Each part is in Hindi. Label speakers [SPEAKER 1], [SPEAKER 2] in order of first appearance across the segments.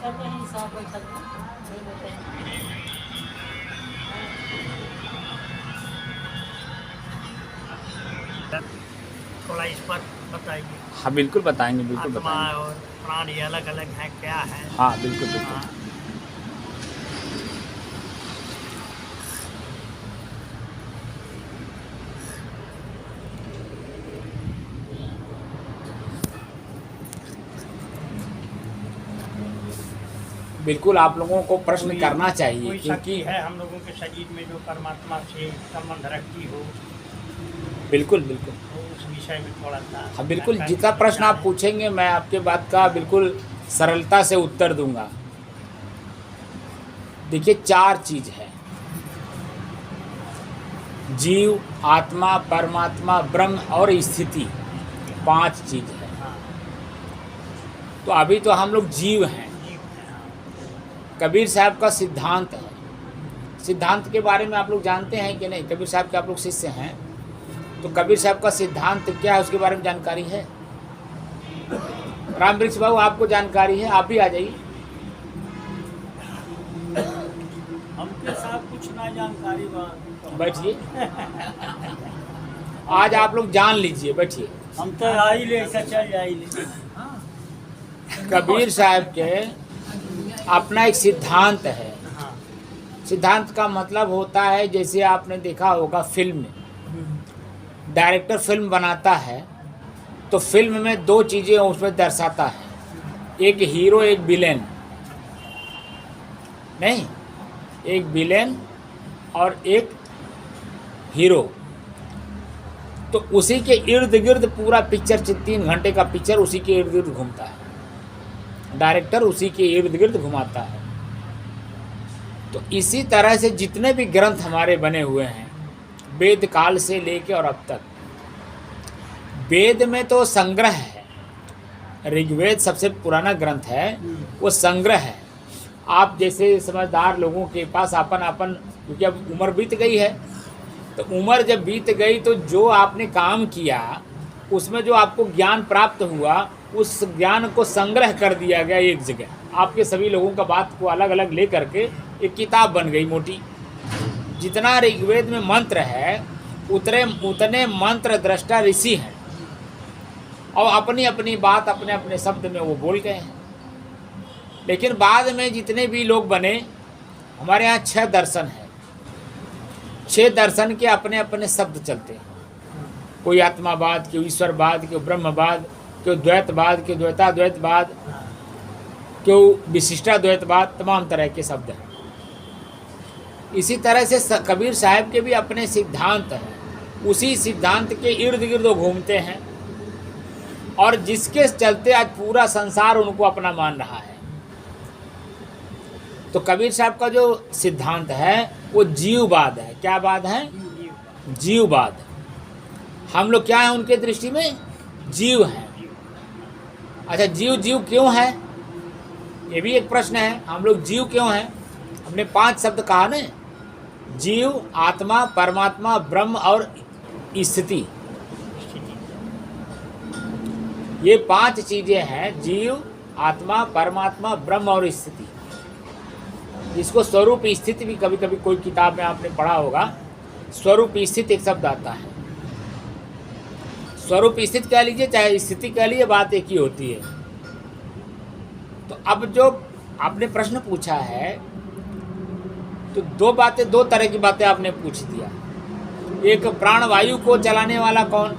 [SPEAKER 1] कर रहे हैं हिसाब बैठक में, दे देते हैं। थोड़ा इस पर बताइए।
[SPEAKER 2] हाँ बिल्कुल बताएंगे, बिल्कुल
[SPEAKER 1] आत्मा
[SPEAKER 2] बताएंगे।
[SPEAKER 1] और प्राण ये अलग अलग हैं, क्या है?
[SPEAKER 2] हाँ बिल्कुल बिल्कुल।
[SPEAKER 1] हाँ,
[SPEAKER 2] बिल्कुल आप लोगों को प्रश्न
[SPEAKER 1] कोई
[SPEAKER 2] करना चाहिए
[SPEAKER 1] कोई
[SPEAKER 2] क्योंकि
[SPEAKER 1] शक्ति है हम लोगों के शरीर में जो परमात्मा से संबंध रखती हो,
[SPEAKER 2] बिल्कुल बिल्कुल।
[SPEAKER 1] तो उस विषय में थोड़ा सा
[SPEAKER 2] हाँ बिल्कुल,
[SPEAKER 1] जानकारी
[SPEAKER 2] जितना प्रश्न आप
[SPEAKER 1] जाने।
[SPEAKER 2] पूछेंगे मैं आपके बात का बिल्कुल सरलता से उत्तर दूंगा। देखिए 4 चीज है, जीव, आत्मा, परमात्मा, ब्रह्म और स्थिति, 5 चीज है।
[SPEAKER 1] हाँ,
[SPEAKER 2] तो अभी तो हम लोग जीव हैं।
[SPEAKER 1] जीव है, हाँ।
[SPEAKER 2] कबीर साहब का सिद्धांत है। सिद्धांत के बारे में आप लोग जानते हैं कि नहीं? कबीर साहब के आप लोग शिष्य हैं, तो कबीर साहब का सिद्धांत क्या है उसके बारे में जानकारी है? राम वृक्ष बाबू आपको जानकारी है? आप भी आ जाइए।
[SPEAKER 1] हमके साथ कुछ ना जानकारी बा।
[SPEAKER 2] बैठिए, आज आप लोग जान लीजिए, बैठिए।
[SPEAKER 1] हम तो आ ही ले, ऐसा चल जाइए।
[SPEAKER 2] कबीर साहब के अपना एक सिद्धांत है।
[SPEAKER 1] हाँ।
[SPEAKER 2] सिद्धांत का मतलब होता है, जैसे आपने देखा होगा फिल्म में, डायरेक्टर फिल्म बनाता है तो फिल्म में 2 चीज़ें उसमें दर्शाता है, एक हीरो एक विलेन, नहीं, एक विलेन और एक हीरो। तो उसी के इर्द गिर्द पूरा पिक्चर, 3 घंटे का पिक्चर उसी के इर्द गिर्द घूमता है, डायरेक्टर उसी के इर्द गिर्द घुमाता है। तो इसी तरह से जितने भी ग्रंथ हमारे बने हुए हैं वेद काल से लेके और अब तक, वेद में तो संग्रह है। ऋग्वेद सबसे पुराना ग्रंथ है, वो संग्रह है। आप जैसे समझदार लोगों के पास अपन क्योंकि अब उम्र बीत गई है, तो उम्र जब बीत गई तो जो आपने काम किया उसमें जो आपको ज्ञान प्राप्त हुआ, उस ज्ञान को संग्रह कर दिया गया एक जगह। आपके सभी लोगों का बात को अलग अलग ले करके एक किताब बन गई मोटी। जितना ऋग्वेद में मंत्र है उतने मंत्र दृष्टा ऋषि हैं, और अपनी अपनी बात अपने अपने शब्द में वो बोल गए हैं। लेकिन बाद में जितने भी लोग बने, हमारे यहाँ 6 दर्शन हैं। 6 दर्शन के अपने अपने शब्द चलते हैं। कोई आत्मावाद, कोई ईश्वरवाद, कोई ब्रह्मवाद, कोई द्वैतवाद, कोई द्वैताद्वैतवाद, कोई विशिष्टाद्वैतवाद, तमाम तरह के शब्द हैं। इसी तरह से कबीर साहब के भी अपने सिद्धांत हैं, उसी सिद्धांत के इर्द गिर्द घूमते हैं, और जिसके चलते आज पूरा संसार उनको अपना मान रहा है। तो कबीर साहब का जो सिद्धांत है वो जीववाद है। क्या बात है? जीववाद। हम लोग क्या हैं उनके दृष्टि में? जीव हैं। अच्छा, जीव जीव क्यों है? ये भी एक प्रश्न है। हम लोग जीव क्यों हैं? हमने 5 शब्द कहा ना, जीव, आत्मा, परमात्मा, ब्रह्म और स्थिति। ये 5 चीजें हैं, जीव, आत्मा, परमात्मा, ब्रह्म और स्थिति। इसको स्वरूप स्थिति भी कभी कभी कोई किताब में आपने पढ़ा होगा, स्वरूप स्थित एक शब्द आता है। स्वरूप स्थित कह लीजिए चाहे स्थिति कह लीजिए, बात एक ही होती है। तो अब जो आपने प्रश्न पूछा है, तो 2 तरह की बातें आपने पूछ दिया। एक, प्राणवायु को चलाने वाला कौन?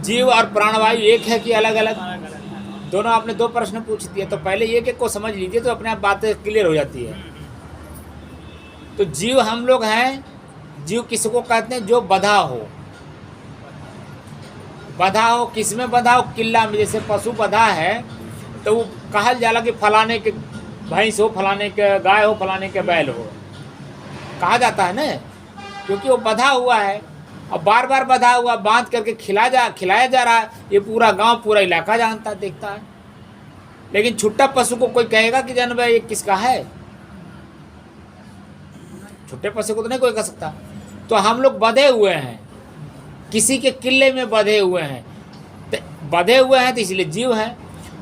[SPEAKER 2] जीव और प्राणवायु एक है कि अलग अलग? दोनों। आपने 2 प्रश्न पूछ दिए, तो पहले एक को समझ लीजिए तो अपने आप बातें क्लियर हो जाती है। तो जीव हम लोग हैं। जीव किसको कहते हैं? जो बंधा हो। बंधा हो, किस में बंधा हो? किल्ला में। जैसे पशु बंधा है तो वो कहल जाला कि फलाने के भैंस हो, फलाने के गाय हो, फलाने के बैल हो, कहा जाता है ना, क्योंकि वो बंधा हुआ है। और बार बार बंधा हुआ, बांध करके खिलाया जा रहा है। ये पूरा गांव, पूरा इलाका जानता है, देखता है। लेकिन छुट्टा पशु को कोई कहेगा कि जान भाई ये किसका है? छुट्टे पशु को तो नहीं कोई कह सकता। तो हम लोग बंधे हुए हैं, किसी के किले में बंधे हुए हैं। तो बंधे हुए हैं तो इसलिए जीव हैं।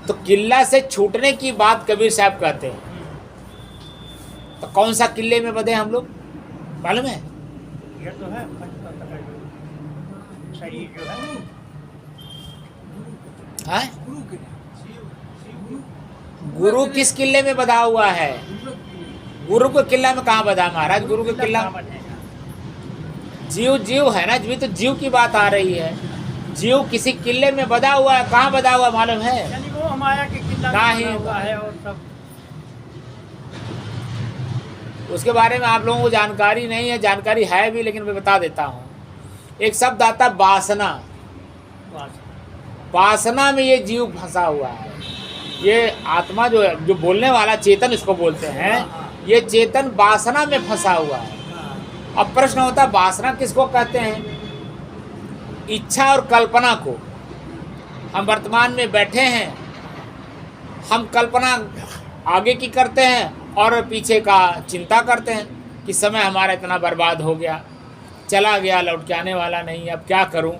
[SPEAKER 2] तो किला से छूटने की बात कबीर साहब कहते हैं। तो कौन सा किले में बंधे हम लोग मालूम है?
[SPEAKER 1] ये तो है पंचतंत्र का जो शरीर जो है
[SPEAKER 2] हाँ? गुरु किस किले में बंधा हुआ है? गुरु को किला में कहाँ बंधा महाराज? गुरु के किला जीव जीव है ना, भी तो जीव की बात आ रही है। जीव किसी किले में बंधा हुआ है, कहाँ बंधा हुआ मालूम है?
[SPEAKER 1] यानी वो माया के किला में
[SPEAKER 2] नहीं।
[SPEAKER 1] बंधा हुआ है और सब
[SPEAKER 2] उसके बारे में आप लोगों को जानकारी नहीं है, जानकारी है भी लेकिन मैं बता देता हूँ। एक शब्द आता है वासना। वासना में ये जीव फंसा हुआ है। ये आत्मा जो बोलने वाला चेतन इसको बोलते हैं, ये चेतन वासना में फंसा हुआ है। अब प्रश्न होता है वासना किसको कहते हैं? इच्छा और कल्पना को। हम वर्तमान में बैठे हैं, हम कल्पना आगे की करते हैं और पीछे का चिंता करते हैं कि समय हमारा इतना बर्बाद हो गया, चला गया, लौट के आने वाला नहीं, अब क्या करूं,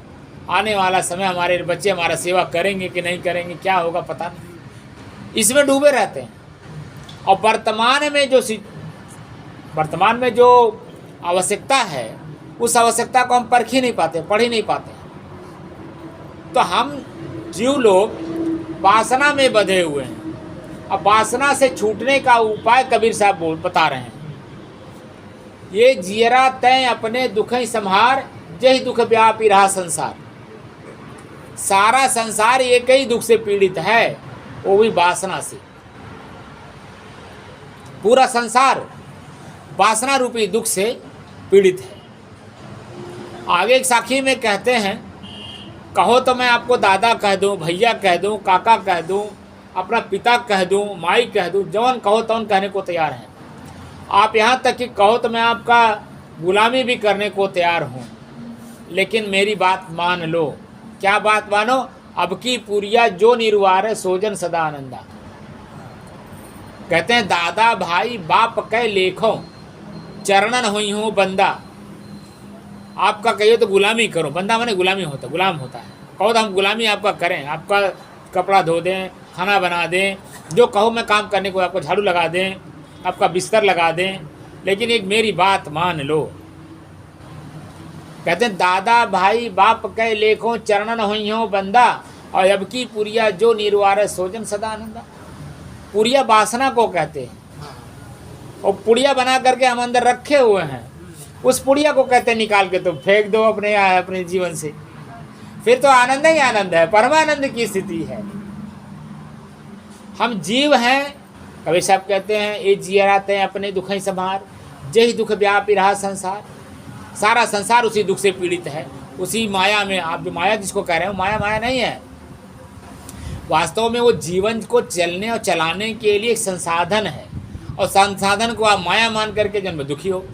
[SPEAKER 2] आने वाला समय हमारे बच्चे हमारा सेवा करेंगे कि नहीं करेंगे, क्या होगा पता नहीं, इसमें डूबे रहते हैं। और वर्तमान में जो आवश्यकता है, उस आवश्यकता को हम परख ही नहीं पाते, पढ़ ही नहीं पाते। तो हम जीव लोग वासना में बंधे हुए हैं। अब वासना से छूटने का उपाय कबीर साहब बता रहे हैं। ये जियरा तय अपने दुख ही संहार, यही दुख व्यापी रहा संसार। सारा संसार एक ही दुख से पीड़ित है, वो भी वासना से। पूरा संसार वासना रूपी दुख से पीड़ित है। आगे एक साखी में कहते हैं, कहो तो मैं आपको दादा कह दूं, भैया कह दूं, काका कह दूं, अपना पिता कह दूं, माई कह दूं, जौन कहो तौन कहने को तैयार हैं। आप यहाँ तक कि कहो तो मैं आपका गुलामी भी करने को तैयार हूँ, लेकिन मेरी बात मान लो। क्या बात मानो? अब की पुरिया जो निर्वार सोजन सदा आनंदा। कहते हैं दादा भाई बाप कह लेखो, चरणन हुई हूँ बंदा। आपका कहिए तो गुलामी करो। बंदा माने गुलामी होता, गुलाम होता है। कहो तो हम गुलामी आपका करें, आपका कपड़ा धो दें, खाना बना दें, जो कहो मैं काम करने को, आपको झाड़ू लगा दें, आपका बिस्तर लगा दें, लेकिन एक मेरी बात मान लो। कहते हैं दादा भाई बाप कह लेखों, चरणन हुई हो बंदा, और अब की पुरिया जो निर्वार सोजन सदा आनंदा। पुरिया वासना को कहते हैं, और पुड़िया बना करके हम अंदर रखे हुए हैं। उस पुड़िया को कहते हैं निकाल के तो फेंक दो अपने जीवन से, फिर तो आनंद ही आनंद है, परमानंद की स्थिति है। हम जीव हैं, कबीर साहब कहते हैं, ये जियराते हैं अपने दुख ही संभार, यही दुख व्यापी रहा संसार। सारा संसार उसी दुख से पीड़ित है, उसी माया में। आप जो माया जिसको कह रहे हो, माया माया नहीं है। वास्तव में वो जीवन को चलने और चलाने के लिए एक संसाधन है, और संसाधन को आप माया मान करके जन्म दुखी हो।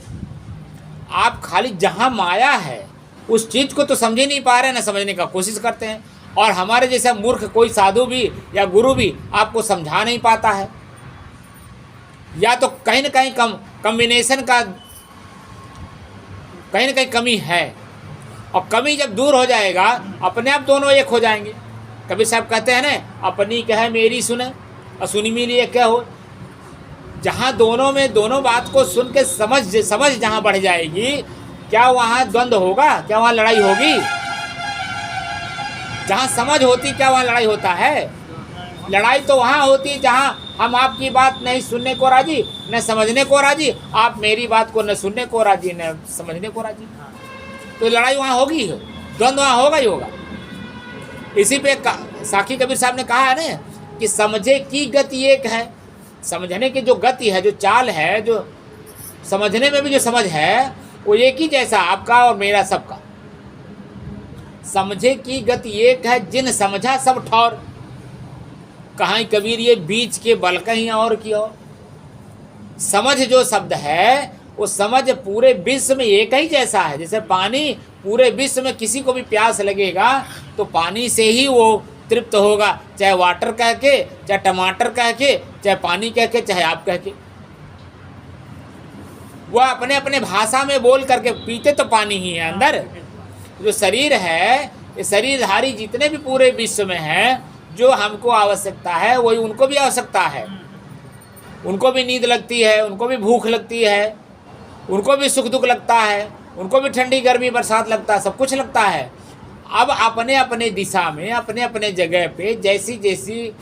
[SPEAKER 2] आप खाली जहाँ माया है उस चीज़ को तो समझ ही नहीं पा रहे, ना समझने का कोशिश करते हैं। और हमारे जैसा मूर्ख कोई साधु भी या गुरु भी आपको समझा नहीं पाता है, या तो कहीं ना कहीं कम्बिनेशन का कहीं ना कहीं कमी है। और कमी जब दूर हो जाएगा, अपने आप दोनों एक हो जाएंगे। कबीर साहब कहते हैं ना, अपनी कहे मेरी सुने और सुनी मिली एक क्या हो। जहाँ दोनों में दोनों बात को सुन के समझ जहाँ बढ़ जाएगी, क्या वहाँ द्वंद्व होगा? क्या वहाँ लड़ाई होगी? जहाँ समझ होती, क्या वहाँ लड़ाई होता है? लड़ाई तो वहाँ होती है जहाँ हम आपकी बात नहीं सुनने को राजी, न समझने को राजी, आप मेरी बात को न सुनने को राजी, न समझने को राजी। तो लड़ाई वहाँ होगी, द्वंद्व वहाँ होगा ही होगा। इसी पे साखी कबीर साहब ने कहा है ना कि समझे की गति एक है। समझने की जो गति है, जो चाल है, जो समझने में भी जो समझ है, वो एक ही जैसा आपका और मेरा सबका। समझे की गति एक है, जिन समझा सब ठौर। कहाँ कबीर ये बीच के बल कहीं और की ओर। समझ जो शब्द है, वो समझ पूरे विश्व में एक ही जैसा है। जैसे पानी, पूरे विश्व में किसी को भी प्यास लगेगा तो पानी से ही वो तृप्त होगा, चाहे वाटर कह के, चाहे टमाटर कह के, चाहे पानी कह के, चाहे आप कह के। वह अपने अपने भाषा में बोल करके पीते तो पानी ही है। अंदर जो शरीर है, ये शरीरधारी जितने भी पूरे विश्व में हैं, जो हमको आवश्यकता है वही उनको भी आवश्यकता है। उनको भी नींद लगती है, उनको भी भूख लगती है, उनको भी सुख दुख लगता है, उनको भी ठंडी गर्मी बरसात लगता है, सब कुछ लगता है। अब अपने अपने दिशा में, अपने अपने जगह पे जैसी जैसी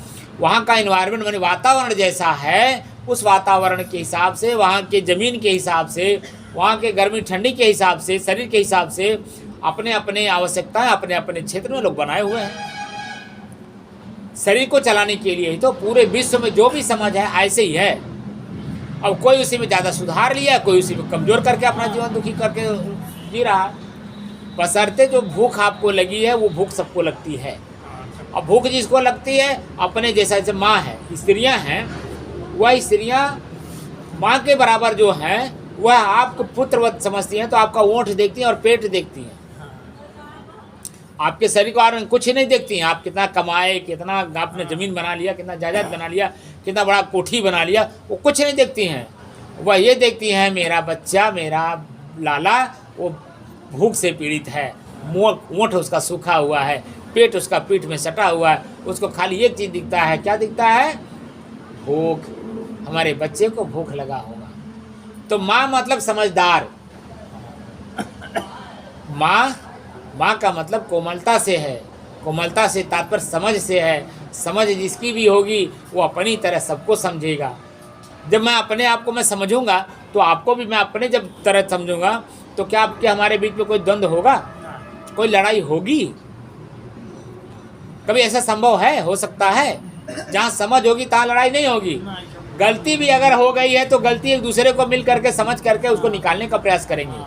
[SPEAKER 2] वहाँ का इन्वायरमेंट माने वातावरण जैसा है, उस वातावरण के हिसाब से, वहाँ के ज़मीन के हिसाब से, वहाँ के गर्मी ठंडी के हिसाब से, शरीर के हिसाब से अपने अपने आवश्यकताएं अपने अपने क्षेत्र में लोग बनाए हुए हैं। शरीर को चलाने के लिए ही तो पूरे विश्व में जो भी समाज है ऐसे ही है। अब कोई उसी में ज़्यादा सुधार लिया, कोई उसी में कमज़ोर करके अपना जीवन दुखी करके जी रहा। बशर्ते जो भूख आपको लगी है वो भूख सबको लगती है। अब भूख जिसको लगती है, अपने जैसा जैसे माँ है, स्त्रियाँ हैं, वह स्त्रियाँ माँ के बराबर जो हैं वह आपको पुत्रवत समझती हैं, तो आपका ओंठ देखती हैं और पेट देखती हैं। आपके शरीर को और कुछ नहीं देखती हैं। आप कितना कमाए, कितना आपने ज़मीन बना लिया, कितना जायदाद बना लिया, कितना बड़ा कोठी बना लिया, वो कुछ नहीं देखती हैं। वह ये देखती हैं मेरा बच्चा, मेरा लाला वो भूख से पीड़ित है, ओंठ उसका सूखा हुआ है, पेट उसका पीठ में सटा हुआ है, उसको खाली एक चीज़ दिखता है। क्या दिखता है? भूख। हमारे बच्चे को भूख लगा होगा। तो माँ मतलब समझदार। माँ का मतलब कोमलता से है। कोमलता से तात्पर्य समझ से है। समझ जिसकी भी होगी वो अपनी तरह सबको समझेगा। जब मैं अपने आप को मैं समझूंगा तो आपको भी मैं अपने जब तरह समझूंगा, तो क्या आपके हमारे बीच में कोई द्वंद्व होगा? कोई लड़ाई होगी? कभी ऐसा संभव है? हो सकता है? जहाँ समझ होगी तहाँ लड़ाई नहीं होगी। गलती भी अगर हो गई है तो गलती एक दूसरे को मिल करके समझ करके उसको निकालने का प्रयास करेंगे।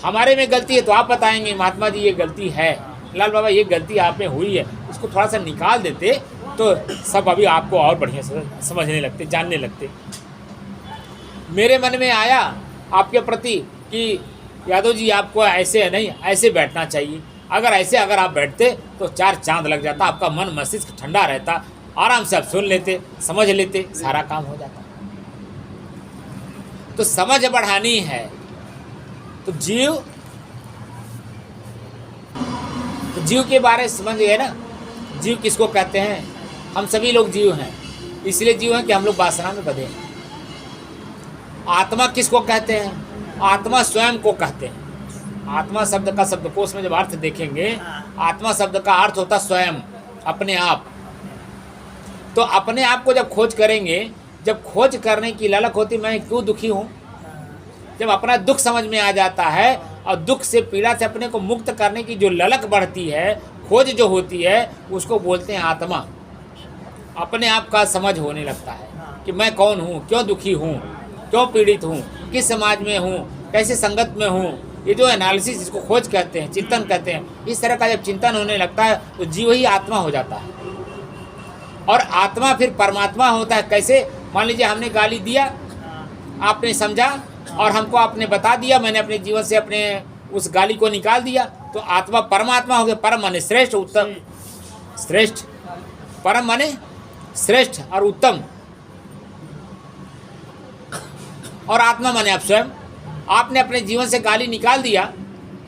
[SPEAKER 2] हमारे में गलती है तो आप बताएंगे महात्मा जी ये गलती है, लाल बाबा ये गलती आप में हुई है, इसको थोड़ा सा निकाल देते तो सब अभी आपको और बढ़िया से समझने लगते, जानने लगते। मेरे मन में आया आपके प्रति कि यादव जी आपको ऐसे नहीं, ऐसे बैठना चाहिए। अगर आप बैठते तो 4 चांद लग जाता, आपका मन मस्तिष्क ठंडा रहता, आराम से आप सुन लेते, समझ लेते, सारा काम हो जाता। तो समझ बढ़ानी है तो जीव के बारे में समझ गए ना। जीव किसको कहते हैं? हम सभी लोग जीव हैं। इसलिए जीव हैं कि हम लोग वासना में बंधे हैं। आत्मा किसको कहते हैं? आत्मा स्वयं को कहते हैं। आत्मा शब्द का शब्दकोश में जब अर्थ देखेंगे, आत्मा शब्द का अर्थ होता स्वयं, अपने आप। तो अपने आप को जब खोज करेंगे, जब खोज करने की ललक होती मैं क्यों दुखी हूँ, जब अपना दुख समझ में आ जाता है और दुख से पीड़ा से अपने को मुक्त करने की जो ललक बढ़ती है, खोज जो होती है, उसको बोलते हैं आत्मा। अपने आप का समझ होने लगता है कि मैं कौन हूँ, क्यों दुखी हूँ, क्यों पीड़ित हूँ, किस समाज में हूँ, कैसे संगत में हूँ। ये जो एनालिसिस, जिसको खोज कहते हैं, चिंतन कहते हैं, इस तरह का जब चिंतन होने लगता है तो जीव ही आत्मा हो जाता है। और आत्मा फिर परमात्मा होता है। कैसे? मान लीजिए हमने गाली दिया, आपने समझा और हमको आपने बता दिया, मैंने अपने जीवन से अपने उस गाली को निकाल दिया, तो आत्मा परमात्मा हो गया। परम माने श्रेष्ठ, उत्तम, श्रेष्ठ। परम माने श्रेष्ठ और उत्तम, और आत्मा माने आप स्वयं। आपने अपने जीवन से गाली निकाल दिया,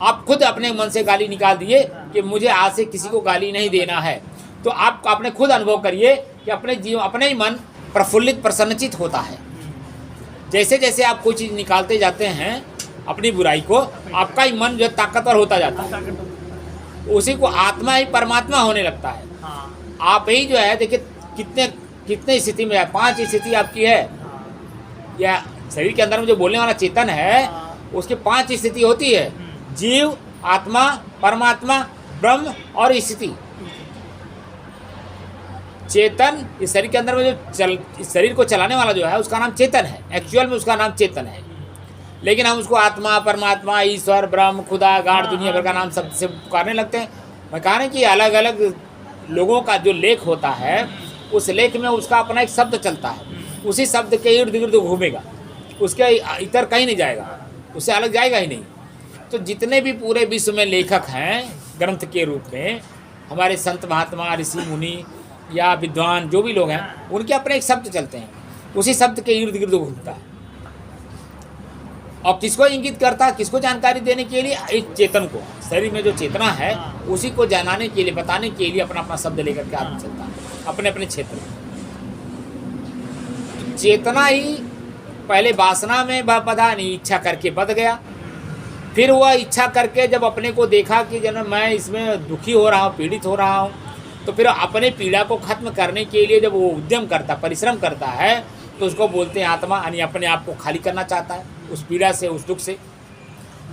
[SPEAKER 2] आप खुद अपने मन से गाली निकाल दिए कि मुझे आज से किसी को गाली नहीं देना है। तो आप अपने खुद अनुभव करिए कि अपने जीवन, अपने ही मन प्रफुल्लित प्रसन्नचित होता है। जैसे जैसे आप कोई चीज़ निकालते जाते हैं अपनी बुराई को, आपका ही मन जो ताकतवर होता जाता है, उसी को आत्मा ही परमात्मा होने लगता है। आप ही जो है, देखिए कितने स्थिति में है, 5 स्थिति आपकी है, या शरीर के अंदर में जो बोलने वाला चेतन है उसकी 5 स्थिति होती है। जीव, आत्मा, परमात्मा, ब्रह्म और स्थिति। चेतन, इस शरीर के अंदर में जो इस शरीर को चलाने वाला जो है उसका नाम चेतन है। एक्चुअल में उसका नाम चेतन है, लेकिन हम उसको आत्मा, परमात्मा, ईश्वर, ब्रह्म, खुदा, गाढ़ दुनिया भर का नाम सबसे पुकारने लगते हैं। मैं कहा कि अलग अलग लोगों का जो लेख होता है, उस लेख में उसका अपना एक शब्द चलता है, उसी शब्द के इर्द गिर्द घूमेगा, उसके इतर कहीं नहीं जाएगा, उससे अलग जाएगा ही नहीं। तो जितने भी पूरे विश्व में लेखक हैं ग्रंथ के रूप में, हमारे संत महात्मा, ऋषि मुनि या विद्वान जो भी लोग हैं, उनके अपने एक शब्द चलते हैं, उसी शब्द के इर्द गिर्द घूमता है। और किसको इंगित करता है, किसको जानकारी देने के लिए, एक चेतन को, शरीर में जो चेतना है उसी को जनाने के लिए, बताने के लिए अपना अपना शब्द लेकर के आदमी चलता है अपने अपने क्षेत्र में। चेतना ही पहले वासना में पता नहीं, इच्छा करके बध गया, फिर वह इच्छा करके जब अपने को देखा कि जन मैं इसमें दुखी हो रहा हूँ, पीड़ित हो रहा हूँ, तो फिर अपने पीड़ा को खत्म करने के लिए जब वो उद्यम करता, परिश्रम करता है, तो उसको बोलते हैं आत्मा, यानी अपने आप को खाली करना चाहता है उस पीड़ा से, उस दुख से।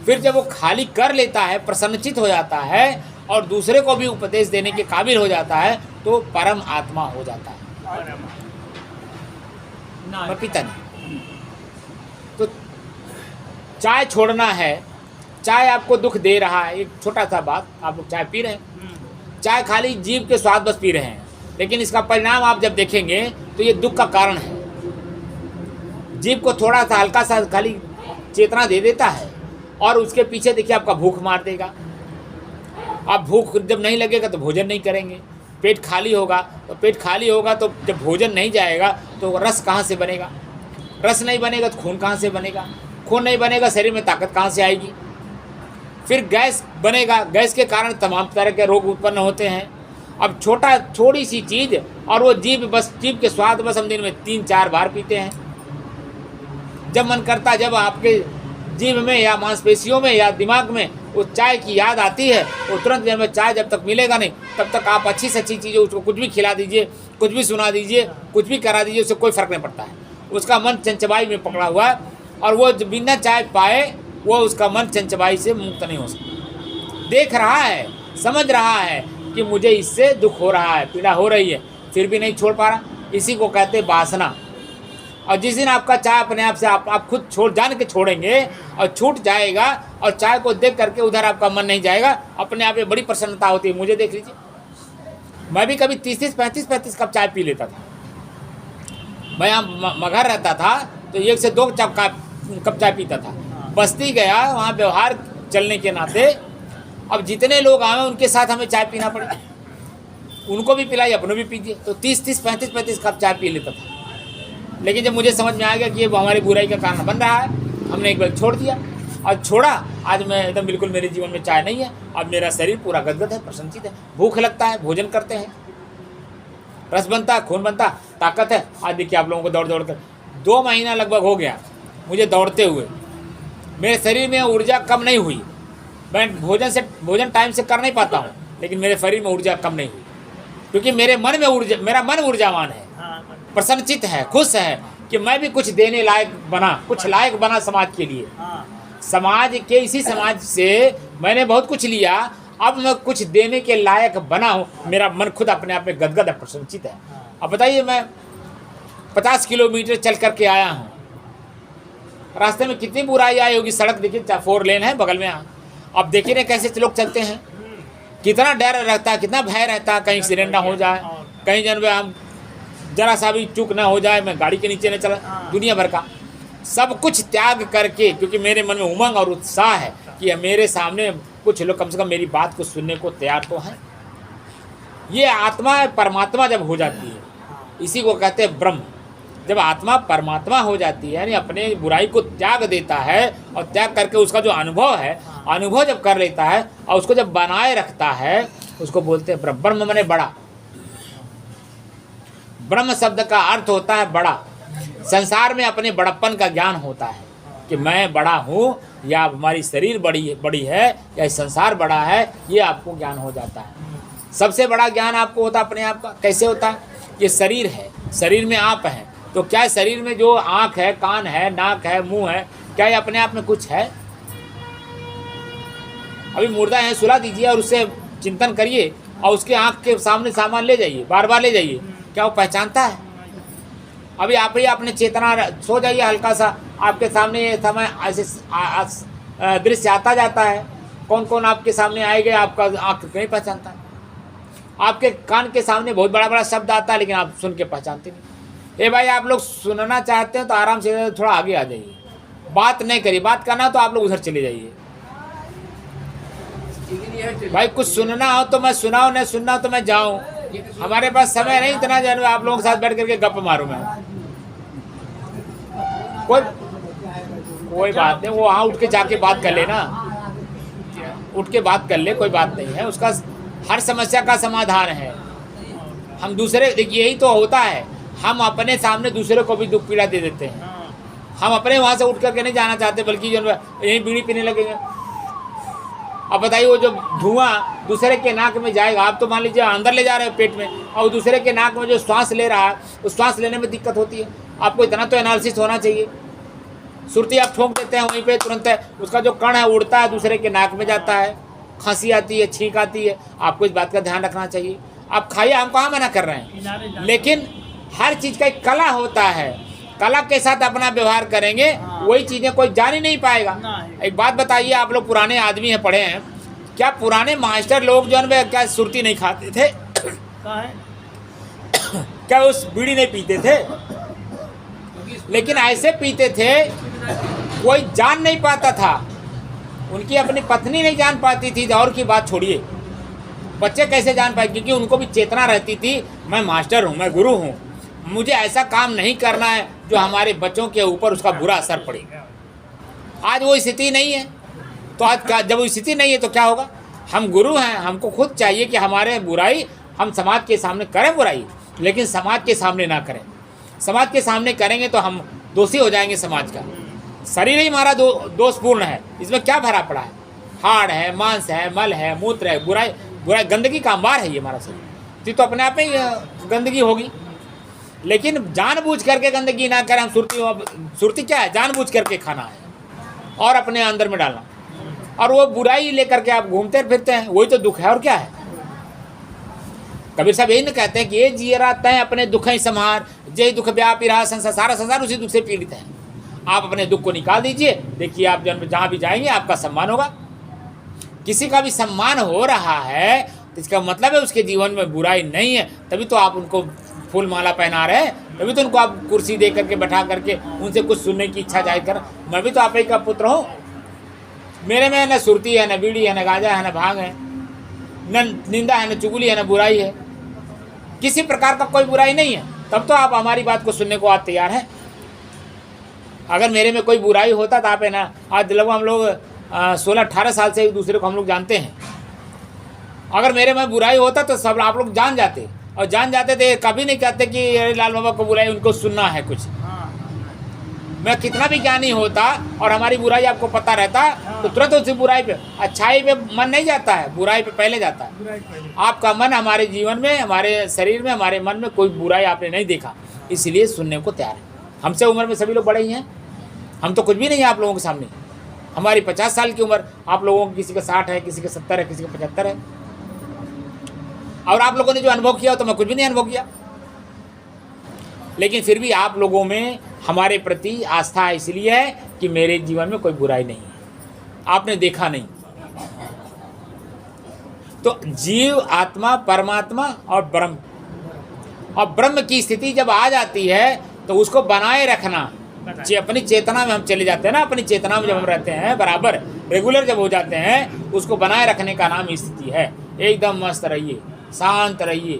[SPEAKER 2] फिर जब वो खाली कर लेता है, प्रसन्नचित हो जाता है और दूसरे को भी उपदेश देने के काबिल हो जाता है, तो परम आत्मा हो जाता है, पिता नहीं। तो चाय छोड़ना है, चाय आपको दुख दे रहा है, एक छोटा सा बात, आप लोग चाय पी रहे हैं, चाय खाली जीभ के स्वाद बस पी रहे हैं, लेकिन इसका परिणाम आप जब देखेंगे तो ये दुख का कारण है। जीभ को थोड़ा सा हल्का सा खाली चेतना दे देता है और उसके पीछे देखिए आपका भूख मार देगा। आप भूख जब नहीं लगेगा तो भोजन नहीं करेंगे, पेट खाली होगा, तो पेट खाली होगा तो जब भोजन नहीं जाएगा तो रस कहाँ से बनेगा, रस नहीं बनेगा तो खून कहाँ से बनेगा, खून नहीं बनेगा शरीर में ताकत कहाँ से आएगी, फिर गैस बनेगा, गैस के कारण तमाम तरह के रोग उत्पन्न होते हैं। अब छोटी सी चीज़ और वो जीभ के स्वाद बस हम दिन में 3-4 बार पीते हैं। जब मन करता है, जब आपके जीभ में या मांसपेशियों में या दिमाग में वो चाय की याद आती है, वो तुरंत देर में चाय जब तक मिलेगा नहीं तब तक आप अच्छी से अच्छी चीज़ें उसको कुछ भी खिला दीजिए, कुछ भी सुना दीजिए, कुछ भी करा दीजिए, उससे कोई फ़र्क नहीं पड़ता है। उसका मन चंचबाई में पकड़ा हुआ है और वो बिना चाय पाए वो उसका मन चंचबाई से मुक्त नहीं हो सकता। देख रहा है, समझ रहा है कि मुझे इससे दुख हो रहा है, पीड़ा हो रही है, फिर भी नहीं छोड़ पा रहा, इसी को कहते हैं वासना। और जिस दिन आपका चाय अपने आप से आप खुद जान के छोड़ेंगे और छूट जाएगा और चाय को देख करके उधर आपका मन नहीं जाएगा, अपने आप में बड़ी प्रसन्नता होती है। मुझे देख लीजिए, मैं भी कभी 30-35 कप चाय पी लेता था। मैं यहाँ मगहर रहता था तो 1 से 2 कप चाय पीता था। बस्ती गया, वहाँ व्यवहार चलने के नाते अब जितने लोग आए उनके साथ हमें चाय पीना पड़े, उनको भी पिलाई, अपनों भी पीजिए, तो 30-35 कप चाय पी लेता था। लेकिन जब मुझे समझ में आ गया कि ये हमारी बुराई का कारण बन रहा है, हमने एक बार छोड़ दिया और छोड़ा। आज मैं एकदम बिल्कुल, मेरे जीवन में चाय नहीं है, अब मेरा शरीर पूरा गदगद है, प्रसन्नचित है, भूख लगता है, भोजन करते हैं, रस बनता है, खून बनता, ताकत है। आज देखिए आप लोगों को दौड़ कर 2 महीना लगभग हो गया मुझे दौड़ते हुए, मेरे शरीर में ऊर्जा कम नहीं हुई। मैं भोजन टाइम से कर नहीं पाता हूँ, लेकिन मेरे शरीर में ऊर्जा कम नहीं हुई, क्योंकि मेरा मन ऊर्जावान है, प्रसन्नचित है, खुश है कि मैं भी कुछ देने लायक बना, कुछ लायक बना समाज के लिए। समाज के इसी समाज से मैंने बहुत कुछ लिया, अब मैं कुछ देने के लायक बना हूँ। मेरा मन खुद अपने आप में गदगद है, प्रसन्नचित है। अब बताइए, मैं 50 किलोमीटर चल करके आया हूँ, रास्ते में कितनी बुराई आई होगी। सड़क देखिए 4 लेन है बगल में, अब देखिए ना कैसे लोग चलते हैं, कितना डर रहता है, कितना भय रहता है, कहीं एक्सीडेंट ना हो जाए, कहीं जन हम जरा सा भी चूक ना हो जाए, मैं गाड़ी के नीचे न चला। दुनिया भर का सब कुछ त्याग करके, क्योंकि मेरे मन में उमंग और उत्साह है कि मेरे सामने कुछ लोग कम से कम मेरी बात को सुनने को तैयार तो हैं। ये आत्मा परमात्मा जब हो जाती है, इसी को कहते हैं ब्रह्म। जब आत्मा परमात्मा हो जाती है, यानी अपने बुराई को त्याग देता है और त्याग करके उसका जो अनुभव है, अनुभव जब कर लेता है और उसको जब बनाए रखता है, उसको बोलते हैं ब्रह्म। ब्रह्म माने बड़ा। ब्रह्म शब्द का अर्थ होता है बड़ा। संसार में अपने बड़प्पन का ज्ञान होता है कि मैं बड़ा हूँ, या हमारी शरीर बड़ी है, या संसार बड़ा है, ये आपको ज्ञान हो जाता है। सबसे बड़ा ज्ञान आपको होता है अपने आप का। कैसे होता है? ये शरीर है, शरीर में आप हैं, तो क्या शरीर में जो आँख है, कान है, नाक है, मुंह है, क्या ये अपने आप में कुछ है? अभी मुर्दा है, सुला दीजिए और उससे चिंतन करिए और उसके आँख के सामने सामान ले जाइए, बार बार ले जाइए, क्या वो पहचानता है? अभी आप ही अपने चेतना सो जाइए हल्का सा, आपके सामने ये समय ऐसे दृश्य आता जाता है, कौन कौन आपके सामने आएगा, आपका आँख नहीं पहचानता है। आपके कान के सामने बहुत बड़ा बड़ा शब्द आता है, लेकिन आप सुन के पहचानते नहीं। भाई, आप लोग सुनना चाहते हैं तो आराम से थोड़ा आगे आ जाइए, बात नहीं करिए। बात करना तो आप लोग उधर चले जाइए। भाई कुछ सुनना हो तो मैं सुनाऊं, नहीं सुनना हो तो मैं जाऊं। हमारे पास समय नहीं इतना जो आप लोगों के साथ बैठ करके गप मारूं मैं। कोई कोई बात नहीं, वो वहाँ उठ के जाके बात कर लेना, उठ के बात कर ले, कोई बात नहीं है। उसका हर समस्या का समाधान है। हम दूसरे, देखिए यही तो होता है, हम अपने सामने दूसरे को भी दुख पीड़ा दे देते हैं। हम अपने वहाँ से उठ करके नहीं जाना चाहते, बल्कि जो यहीं बीड़ी पीने लगेंगे। अब बताइए, वो जो धुआं दूसरे के नाक में जाएगा, आप तो मान लीजिए अंदर ले जा रहे हो पेट में, और दूसरे के नाक में जो श्वास ले रहा है, उस श्वास लेने में दिक्कत होती है। आपको इतना तो एनालिसिस होना चाहिए। सुरती आप ठोक देते हैं वहीं पे, तुरंत है उसका जो कण है उड़ता है, दूसरे के नाक में जाता है, खांसी आती है, छींक आती है। आपको इस बात का ध्यान रखना चाहिए। आप खाइए, हम कहाँ मना कर रहे हैं, लेकिन हर चीज़ का एक कला होता है। कला के साथ अपना व्यवहार करेंगे, वही चीज़ें कोई जान ही नहीं पाएगा। एक बात बताइए, आप लोग पुराने आदमी हैं, पढ़े हैं, क्या पुराने मास्टर लोग जो है क्या सुरती नहीं खाते थे? क्या उस बीड़ी नहीं पीते थे? लेकिन ऐसे पीते थे कोई जान नहीं पाता था। उनकी अपनी पत्नी नहीं जान पाती थी, और की बात छोड़िए, बच्चे कैसे जान पाए? क्योंकि उनको भी चेतना रहती थी, मैं मास्टर हूँ, मैं गुरु हूँ, मुझे ऐसा काम नहीं करना है जो हमारे बच्चों के ऊपर उसका बुरा असर पड़े। आज वो स्थिति नहीं है, तो आज का जब वो स्थिति नहीं है तो क्या होगा? हम गुरु हैं, हमको खुद चाहिए कि हमारे बुराई हम समाज के सामने करें बुराई, लेकिन समाज के सामने ना करें। समाज के सामने करेंगे तो हम दोषी हो जाएंगे समाज का। शरीर ही हमारा दोषपूर्ण है, इसमें क्या भरा पड़ा है? हाड़ है, मांस है, मल है, मूत्र है, बुराई बुराई गंदगी का अंबार है ये हमारा शरीर। तो अपने आप में ही गंदगी होगी। लेकिन जानबूझ करके गंदगी ना करें हम। सुरती क्या है? जानबूझ करके खाना है और अपने अंदर में डालना, और वो बुराई लेकर के आप घूमते फिरते हैं, वही तो दुख है। और क्या है? कबीर साहब यही ना कहते हैं कि ये जिए रहते हैं अपने दुख ही संहार, जय दुख व्यापी रहा संसार, सारा संसार उसी दुख से पीड़ित है। आप अपने दुख को निकाल दीजिए, देखिए आप जहाँ भी जाएंगे आपका सम्मान होगा। किसी का भी सम्मान हो रहा है तो इसका मतलब है उसके जीवन में बुराई नहीं है, तभी तो आप उनको फूल माला पहना रहे हैं, तभी तो उनको आप कुर्सी दे करके बैठा करके उनसे कुछ सुनने की इच्छा जाहिर कर। मैं भी तो आप ही का पुत्र हूँ, मेरे में न सुरती है, न बीड़ी है, न गांजा है, न भांग है, न निंदा है, न चुगली है, न बुराई है, किसी प्रकार का कोई बुराई नहीं है। तब तो आप हमारी बात को सुनने को आप तैयार हैं। अगर मेरे में कोई बुराई होता तो आप है ना, आज लगभग हम लोग 16-18 साल से एक दूसरे को हम लोग जानते हैं। अगर मेरे में बुराई होता तो सब आप लोग जान जाते, और जान जाते थे, कभी नहीं कहते कि अरे लाल बाबा को बुराई उनको सुनना है कुछ। मैं कितना भी ज्ञानी होता और हमारी बुराई आपको पता रहता तो तुरंत उसी बुराई पे, अच्छाई पे मन नहीं जाता है, बुराई पे पहले जाता है। आपका मन हमारे जीवन में, हमारे शरीर में, हमारे मन में कोई बुराई आपने नहीं देखा, इसलिए सुनने को तैयार है। हमसे उम्र में सभी लोग बड़े ही हैं, हम तो कुछ भी नहीं है आप लोगों के सामने। हमारी 50 साल की उम्र, आप लोगों की किसी का 60 है, किसी का 70 है, किसी का 75 है। और आप लोगों ने जो अनुभव किया तो मैं कुछ भी नहीं अनुभव किया, लेकिन फिर भी आप लोगों में हमारे प्रति आस्था इसलिए है कि मेरे जीवन में कोई बुराई नहीं है, आपने देखा नहीं। तो जीव, आत्मा, परमात्मा और ब्रह्म, और ब्रह्म की स्थिति जब आ जाती है तो उसको बनाए रखना, अपनी चेतना में हम चले जाते हैं ना, अपनी चेतना में जब हम रहते हैं बराबर रेगुलर जब हो जाते हैं, उसको बनाए रखने का नाम स्थिति है। एकदम मस्त रहिए, शांत रहिए,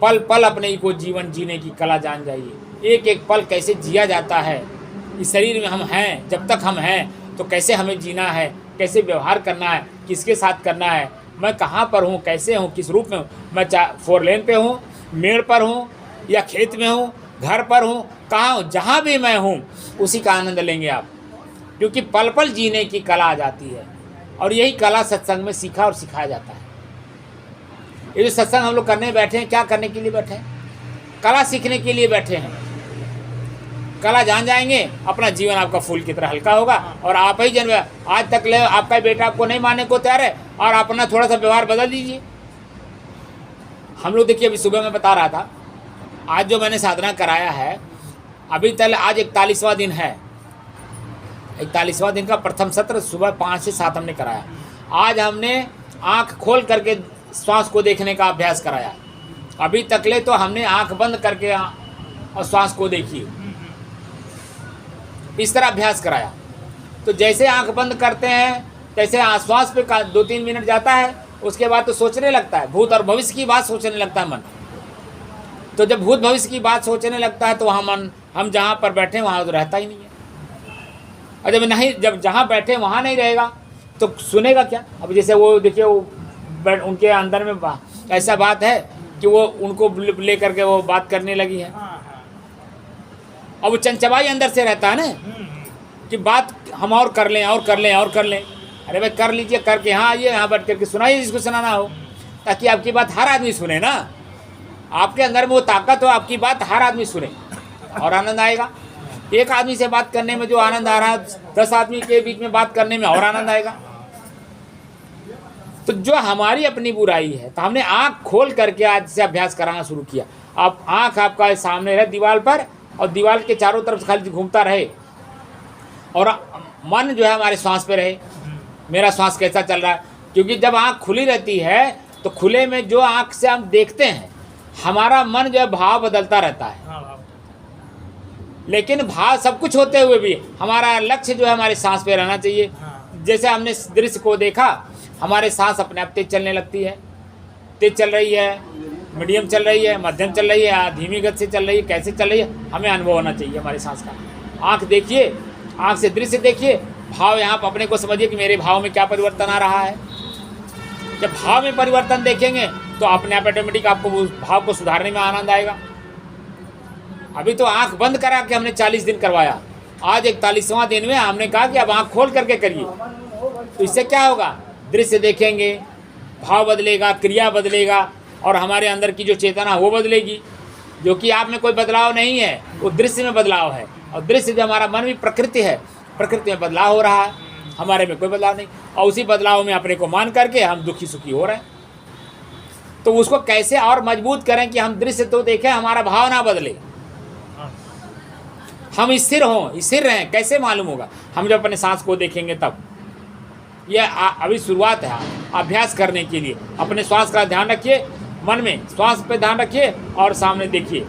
[SPEAKER 2] पल पल अपने को जीवन जीने की कला जान जाइए। एक एक पल कैसे जिया जाता है, इस शरीर में हम हैं, जब तक हम हैं तो कैसे हमें जीना है, कैसे व्यवहार करना है, किसके साथ करना है, मैं कहाँ पर हूँ, कैसे हूँ, किस रूप में हूँ, मैं 4 लेन पे हूँ, मेड़ पर हूँ, या खेत में हूँ, घर पर हूँ, कहाँ हूँ, जहाँ भी मैं हूँ उसी का आनंद लेंगे आप, क्योंकि पल पल जीने की कला आ जाती है। और यही कला सत्संग में सीखा और सिखाया जाता है। ये जो सत्संग हम लोग करने बैठे हैं, क्या करने के लिए बैठे हैं? कला सीखने के लिए बैठे हैं। कला जान जाएंगे, अपना जीवन आपका फूल की तरह हल्का होगा, और आप ही जन्म आज तक ले आपका बेटा आपको नहीं मानने को तैयार है, और अपना थोड़ा सा व्यवहार बदल दीजिए। हम लोग देखिए, अभी सुबह मैं बता रहा था, आज जो मैंने साधना कराया है, अभी तक आज 41वां दिन है, 41वां दिन का प्रथम सत्र सुबह 5 से 7 हमने कराया। आज हमने आँख खोल करके श्वास को देखने का अभ्यास कराया। अभी तकले तो हमने आँख बंद करके और श्वास को देखी, इस तरह अभ्यास कराया। तो जैसे आंख बंद करते हैं तैसे श्वास पे 2-3 मिनट जाता है, उसके बाद तो सोचने लगता है, भूत और भविष्य की बात सोचने लगता है मन। तो जब भूत भविष्य की बात सोचने लगता है तो वहाँ मन, हम जहाँ पर बैठे वहाँ तो रहता ही नहीं है। और जब नहीं, जब जहाँ बैठे वहाँ नहीं रहेगा तो सुनेगा क्या। अब जैसे वो देखिए, वो उनके अंदर में ऐसा बात है कि वो उनको ले करके वो बात करने लगी है।
[SPEAKER 1] हाँ हाँ।
[SPEAKER 2] और वो चंचबाई अंदर से रहता है ना कि बात हम और कर लें और कर लें और कर लें। अरे भाई कर लीजिए, करके यहाँ आइए, यहाँ बैठ करके सुनाइए जिसको सुनाना हो, ताकि आपकी बात हर आदमी सुने ना। आपके अंदर में वो ताकत हो, आपकी बात हर आदमी सुने और आनंद आएगा। एक आदमी से बात करने में जो आनंद आ रहा है, 10 आदमी के बीच में बात करने में और आनंद आएगा। तो जो हमारी अपनी बुराई है, तो हमने आँख खोल करके आज से अभ्यास कराना शुरू किया। आप आँख आपका सामने रहे दीवार पर, और दीवार के चारों तरफ खाली घूमता रहे, और मन जो है हमारे श्वास पे रहे, मेरा श्वास कैसा चल रहा है। क्योंकि जब आँख खुली रहती है तो खुले में जो आँख से हम देखते हैं, हमारा मन जो है भाव बदलता रहता है। लेकिन भाव सब कुछ होते हुए भी हमारा लक्ष्य जो है हमारे सांस पे रहना चाहिए। जैसे हमने दृश्य को देखा, हमारे सांस अपने आप तेज चलने लगती है, तेज चल रही है, मीडियम चल रही है, मध्यम चल रही है, धीमी गति से चल रही है, कैसे चल रही है, हमें अनुभव होना चाहिए हमारे सांस का। आँख देखिए, आँख से दृश्य देखिए, भाव यहाँ पर अपने को समझिए कि मेरे भाव में क्या परिवर्तन आ रहा है। जब भाव में परिवर्तन देखेंगे तो अपने आप ऑटोमेटिक आपको उस भाव को सुधारने में आनंद आएगा। अभी तो आंख बंद करा के हमने 40 दिन करवाया, आज 41वां दिन में हमने कहा कि अब आंख खोल करके करिए। तो इससे क्या होगा, दृश्य देखेंगे, भाव बदलेगा, क्रिया बदलेगा, और हमारे अंदर की जो चेतना वो बदलेगी। जो कि आप में कोई बदलाव नहीं है, वो दृश्य में बदलाव है। और दृश्य जो हमारा मन भी प्रकृति है, प्रकृति में बदलाव हो रहा है, हमारे में कोई बदलाव नहीं। और उसी बदलाव में अपने को मान करके हम दुखी सुखी हो रहे हैं। तो उसको कैसे और मजबूत करें कि हम दृश्य तो देखें, हमारा भाव ना बदले, हम स्थिर हों, स्थिर रहें। कैसे मालूम होगा, हम जब अपने सांस को देखेंगे तब। यह अभी शुरुआत है अभ्यास करने के लिए। अपने श्वास का ध्यान रखिए, मन में श्वास पे ध्यान रखिए और सामने देखिए।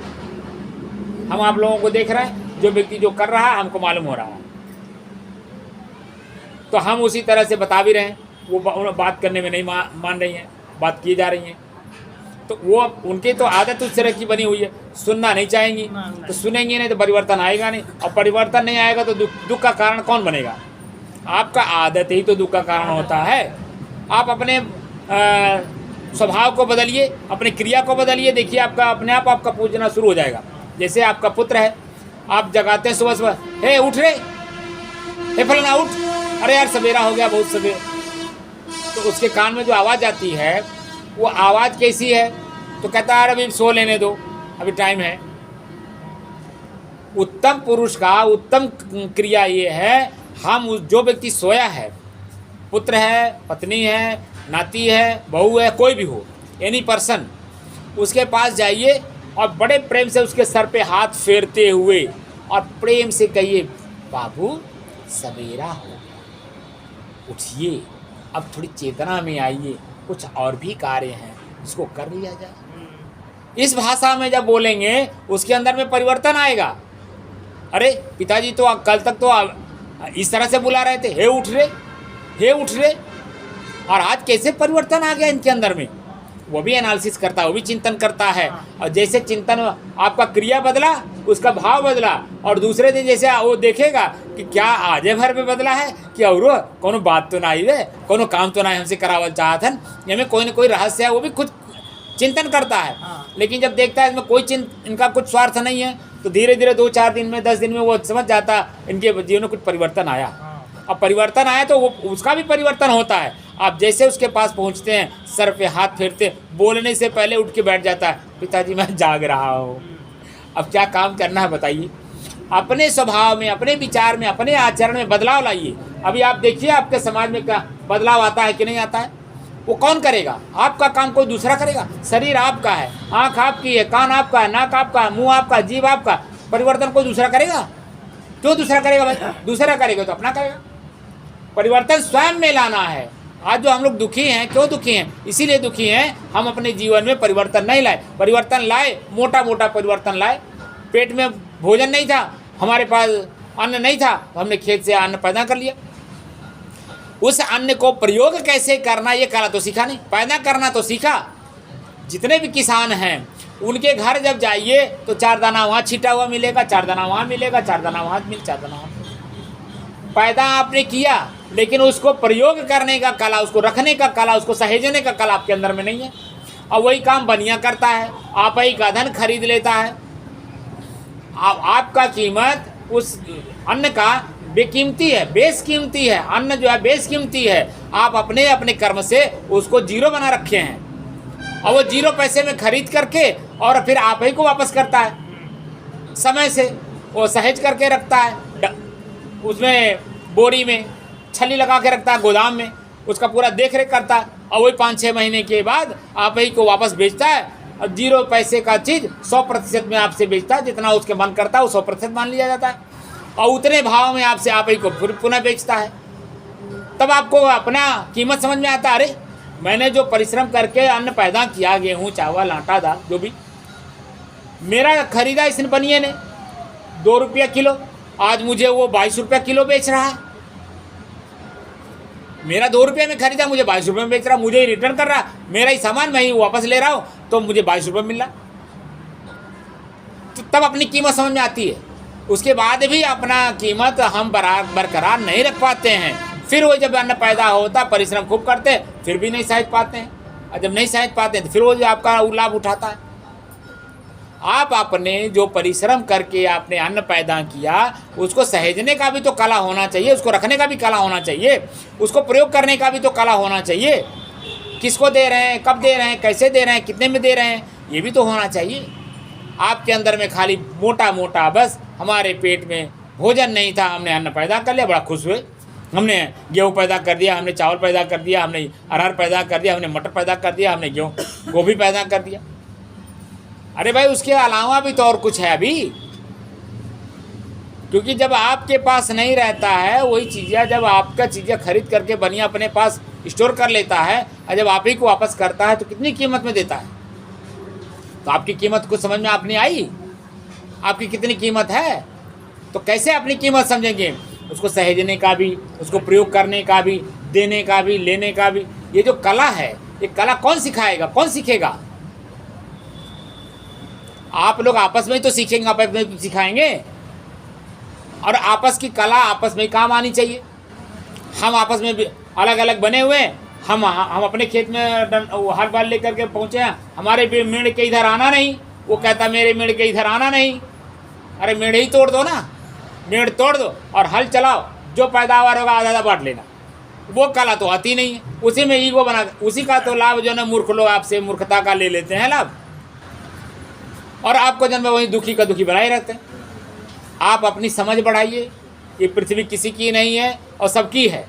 [SPEAKER 2] हम आप लोगों को देख रहे हैं, जो व्यक्ति जो कर रहा है हमको मालूम हो रहा है, तो हम उसी तरह से बता भी रहे हैं। वो बात करने में नहीं मान रही हैं, बात की जा रही हैं। तो वो उनकी तो आदत उस तरह की बनी हुई है, सुनना नहीं चाहेंगी, तो सुनेंगे नहीं तो परिवर्तन आएगा नहीं। और परिवर्तन नहीं आएगा तो दुख का कारण कौन बनेगा। आपका आदत ही तो दुख का कारण होता है। आप अपने स्वभाव को बदलिए, अपनी क्रिया को बदलिए, देखिए आपका अपने आप आपका पूजना शुरू हो जाएगा। जैसे आपका पुत्र है, आप जगाते हैं सुबह सुबह, हे उठ रे, हे फलाना उठ, अरे यार सवेरा हो गया, बहुत सवेरा। तो उसके कान में जो आवाज़ आती है वो आवाज़ कैसी है, तो कहता है अभी सो लेने दो, अभी टाइम है। उत्तम पुरुष का उत्तम क्रिया ये है, हम जो व्यक्ति सोया है, पुत्र है, पत्नी है, नाती है, बहू है, कोई भी हो, एनी पर्सन, उसके पास जाइए और बड़े प्रेम से उसके सर पे हाथ फेरते हुए और प्रेम से कहिए, बाबू सवेरा हो गया, उठिए, अब थोड़ी चेतना में आइए, कुछ और भी कार्य हैं, इसको कर लिया जाए। इस भाषा में जब बोलेंगे उसके अंदर में परिवर्तन आएगा। अरे पिताजी तो कल तक तो इस तरह से बुला रहे थे, हे उठ रे, हे उठ रे, और आज कैसे परिवर्तन आ गया इनके अंदर में। वो भी एनालिसिस करता है, वो भी चिंतन करता है। और जैसे चिंतन आपका क्रिया बदला, उसका भाव बदला, और दूसरे दिन जैसे वो देखेगा कि क्या आजे भर में बदला है कि और कोनो बात तो ना आई है, कोनो काम तो ना हमसे करावल चाहतन, इसमें कोई ना कोई रहस्य है, वो भी खुद चिंतन करता है। लेकिन जब देखता है इसमें कोई इनका कुछ स्वार्थ नहीं है, तो धीरे धीरे 2-4 दिन में 10 दिन में वो समझ जाता इनके जीवन में कुछ परिवर्तन आया। अब परिवर्तन आया तो वो उसका भी परिवर्तन होता है। आप जैसे उसके पास पहुंचते हैं, सर पे हाथ फेरते, बोलने से पहले उठ के बैठ जाता है, पिताजी मैं जाग रहा हूँ, अब क्या काम करना है बताइए। अपने स्वभाव में, अपने विचार में, अपने आचरण में बदलाव लाइए। अभी आप देखिए आपके समाज में क्या बदलाव आता है कि नहीं आता है। वो कौन करेगा, आपका काम कोई दूसरा करेगा। शरीर आपका है, आँख आपकी है, कान आपका है, नाक आपका है, मुँह आपका, जीभ आपका। परिवर्तन कोई दूसरा करेगा? क्यों दूसरा करेगा भाई? दूसरा करेगा तो अपना करेगा। परिवर्तन स्वयं में लाना है। आज जो हम लोग दुखी हैं, क्यों दुखी हैं? इसीलिए दुखी हैं, हम अपने जीवन में परिवर्तन नहीं लाए। परिवर्तन लाए, मोटा मोटा परिवर्तन लाए। पेट में भोजन नहीं था, हमारे पास अन्न नहीं था, तो हमने खेत से अन्न पैदा कर लिया। उस अन्न को प्रयोग कैसे करना ये कला तो सीखा नहीं, पैदा करना तो सीखा। जितने भी किसान हैं उनके घर जब जाइए तो 4 दाना वहाँ छिटा हुआ मिलेगा, 4 दाना वहाँ मिलेगा, 4 दाना वहाँ मिल, 4 दाना वहाँ। पैदा आपने किया, लेकिन उसको प्रयोग करने का कला, उसको रखने का कला, उसको सहेजने का कला आपके अंदर में नहीं है। और वही काम बनिया करता है, आप ही का धन खरीद लेता है। आपका कीमत उस अन्न का बेकीमती है, बेशकीमती है। अन्न जो है बेशकीमती है। आप अपने अपने कर्म से उसको जीरो बना रखे हैं, और वो 0 पैसे में खरीद करके और फिर आप ही को वापस करता है। समय से वो सहेज करके रखता है, उसमें बोरी में छली लगा के रखता है, गोदाम में उसका पूरा देख रेख करता है, और वही 5-6 महीने के बाद आप ही को वापस बेचता है। और 0 पैसे का चीज़ 100% में आपसे बेचता है। जितना उसके मन करता है वो 100% मान लिया जाता है, और उतने भाव में आपसे आप ही को फिर पुनः बेचता है। तब आपको अपना कीमत समझ में आता है, अरे मैंने जो परिश्रम करके अन्न पैदा किया, गेहूँ चावल आटा दाल जो भी मेरा खरीदा इस बनिए ने 2 रुपया किलो, आज मुझे वो 22 रुपया किलो बेच रहा है। मेरा 2 रुपये में खरीदा, मुझे 22 रुपये में बेच रहा, मुझे ही रिटर्न कर रहा, मेरा ही सामान मैं ही वापस ले रहा हूँ, तो मुझे 22 रुपये मिल रहा। तो तब अपनी कीमत समझ में आती है। उसके बाद भी अपना कीमत हम बरकरार नहीं रख पाते हैं। फिर वो जब अन्न पैदा होता, परिश्रम खूब करते, फिर भी नहीं सहेज पाते हैं, और जब नहीं सहेज पाते हैं तो फिर वो जो आपका लाभ उठाता है। आप अपने जो परिश्रम करके आपने अन्न पैदा किया, उसको सहेजने का भी तो कला होना चाहिए, उसको रखने का भी कला होना चाहिए, उसको प्रयोग करने का भी तो कला होना चाहिए। किसको दे रहे हैं, कब दे रहे हैं, कैसे दे रहे हैं, कितने में दे रहे हैं, ये भी तो होना चाहिए। आपके अंदर में खाली मोटा मोटा बस हमारे पेट में भोजन नहीं था, हमने अन्न पैदा कर लिया, बड़ा खुश हुए, हमने गेहूँ पैदा कर दिया, हमने चावल पैदा कर दिया, हमने अरहर पैदा कर दिया, हमने मटर पैदा कर दिया, हमने गोभी पैदा कर दिया। अरे भाई, उसके अलावा भी तो और कुछ है अभी। क्योंकि जब आपके पास नहीं रहता है वही चीज़ें, जब आपका चीज़ें खरीद करके बनिया अपने पास स्टोर कर लेता है, और जब आप ही को वापस करता है तो कितनी कीमत में देता है। तो आपकी कीमत कुछ समझ में आप नहीं आई, आपकी कितनी कीमत है। तो कैसे अपनी कीमत समझेंगे, उसको सहेजने का भी, उसको प्रयोग करने का भी, देने का भी, लेने का भी। ये जो कला है, ये कला कौन सिखाएगा, कौन सीखेगा। आप लोग आपस में ही तो सीखेंगे, आपस में तो सिखाएंगे। और आपस की कला आपस में काम आनी चाहिए। हम आपस में भी अलग अलग बने हुए हैं, हम अपने खेत में हर बार लेकर के पहुँचे हैं, हमारे मेढ़ के इधर आना नहीं, वो कहता मेरे मेढ़ के इधर आना नहीं। अरे मेढ़ ही तोड़ दो ना, मेढ़ तोड़ दो और हल चलाओ, जो पैदावार होगा आधा आधा बांट लेना। वो कला तो आती नहीं है, उसी में ईगो बना, उसी का तो लाभ जो है ना मूर्ख लोग आपसे मूर्खता का ले लेते हैं लाभ, और आपको जन्म वही दुखी का दुखी बनाए रहते हैं। आप अपनी समझ बढ़ाइए, ये पृथ्वी किसी की नहीं है और सबकी है।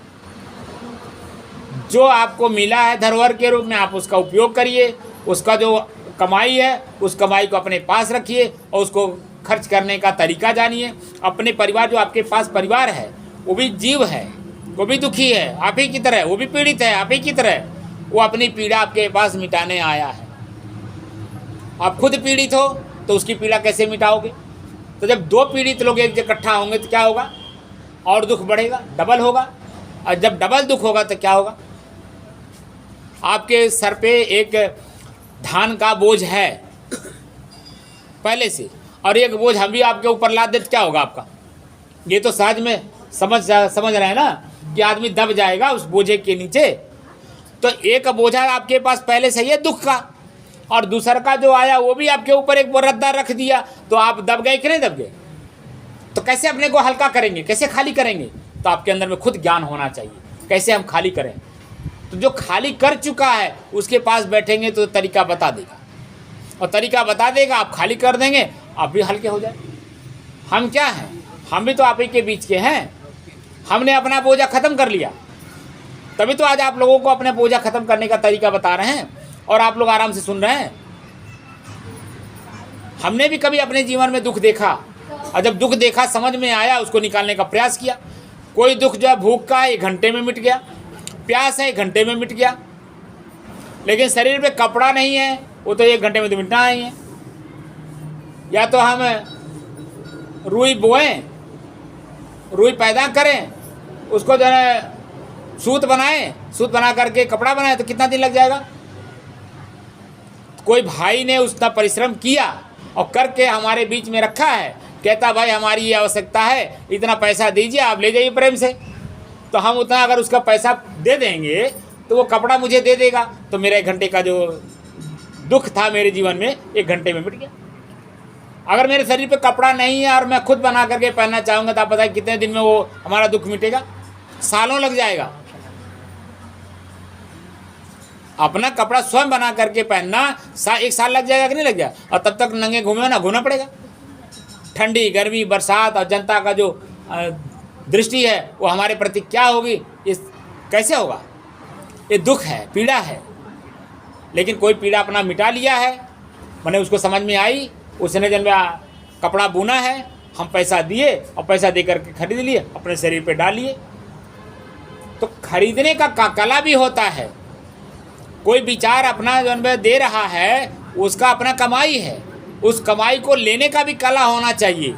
[SPEAKER 2] जो आपको मिला है धरोहर के रूप में, आप उसका उपयोग करिए। उसका जो कमाई है, उस कमाई को अपने पास रखिए और उसको खर्च करने का तरीका जानिए। अपने परिवार, जो आपके पास परिवार है, वो भी जीव है, वो भी दुखी है आप ही की तरह, वो भी पीड़ित है आप ही की तरह। वो अपनी पीड़ा आपके पास मिटाने आया है। आप खुद पीड़ित हो तो उसकी पीड़ा कैसे मिटाओगे। तो जब 2 पीड़ित लोग एक जगह इकट्ठा होंगे तो क्या होगा, और दुख बढ़ेगा, डबल होगा। और जब डबल दुख होगा तो क्या होगा, आपके सर पे एक धान का बोझ है पहले से, और एक बोझ हम भी आपके ऊपर लाद दे तो क्या होगा आपका। ये तो सहज में समझ रहे हैं ना कि आदमी दब जाएगा उस बोझे के नीचे। तो एक बोझा आपके पास पहले से ही है दुख का, और दूसरा का जो आया वो भी आपके ऊपर एक रद्दा रख दिया, तो आप दब गए कि नहीं दब गए। तो कैसे अपने को हल्का करेंगे, कैसे खाली करेंगे। तो आपके अंदर में खुद ज्ञान होना चाहिए, कैसे हम खाली करें। तो जो खाली कर चुका है उसके पास बैठेंगे तो तरीका बता देगा, और तरीका बता देगा, आप खाली कर देंगे, आप भी हल्के हो जाए। हम क्या हैं, हम भी तो आप ही के बीच के हैं। हमने अपना बोझा ख़त्म कर लिया, तभी तो आज आप लोगों को अपने बोझा ख़त्म करने का तरीका बता रहे हैं और आप लोग आराम से सुन रहे हैं। हमने भी कभी अपने जीवन में दुख देखा, और जब दुख देखा, समझ में आया, उसको निकालने का प्रयास किया। कोई दुख जो है भूख का 1 घंटे में मिट गया, प्यास है 1 घंटे में मिट गया, लेकिन शरीर पे कपड़ा नहीं है, वो तो 1 घंटे में तो मिटना नहीं है। या तो हम रुई बोएं, रुई पैदा करें, उसको जो है सूत बनाएं, सूत बना करके कपड़ा बनाएं, तो कितना दिन लग जाएगा। कोई भाई ने उसका परिश्रम किया और करके हमारे बीच में रखा है कहता भाई हमारी ये आवश्यकता है, इतना पैसा दीजिए, आप ले जाइए प्रेम से। तो हम उतना अगर उसका पैसा दे देंगे तो वो कपड़ा मुझे दे देगा, तो मेरा 1 घंटे का जो दुख था मेरे जीवन में 1 घंटे में मिट गया। अगर मेरे शरीर पे कपड़ा नहीं है और मैं खुद बना करके पहनना चाहूँगा तो आप बताइए कितने दिन में वो हमारा दुख मिटेगा? सालों लग जाएगा। अपना कपड़ा स्वयं बना करके पहनना 1 साल लग जाएगा कि नहीं लग जाएगा? और तब तक नंगे घूमे ना, घूमना पड़ेगा। ठंडी, गर्मी, बरसात और जनता का जो दृष्टि है वो हमारे प्रति क्या होगी, इस कैसे होगा? ये दुख है, पीड़ा है। लेकिन कोई पीड़ा अपना मिटा लिया है, मैंने उसको समझ में आई, उसने जब कपड़ा बुना है, हम पैसा दिए और पैसा दे करके खरीद लिए, अपने शरीर पे डाल लिए। तो खरीदने का कला भी होता है। कोई विचार अपना जो दे रहा है उसका अपना कमाई है, उस कमाई को लेने का भी कला होना चाहिए।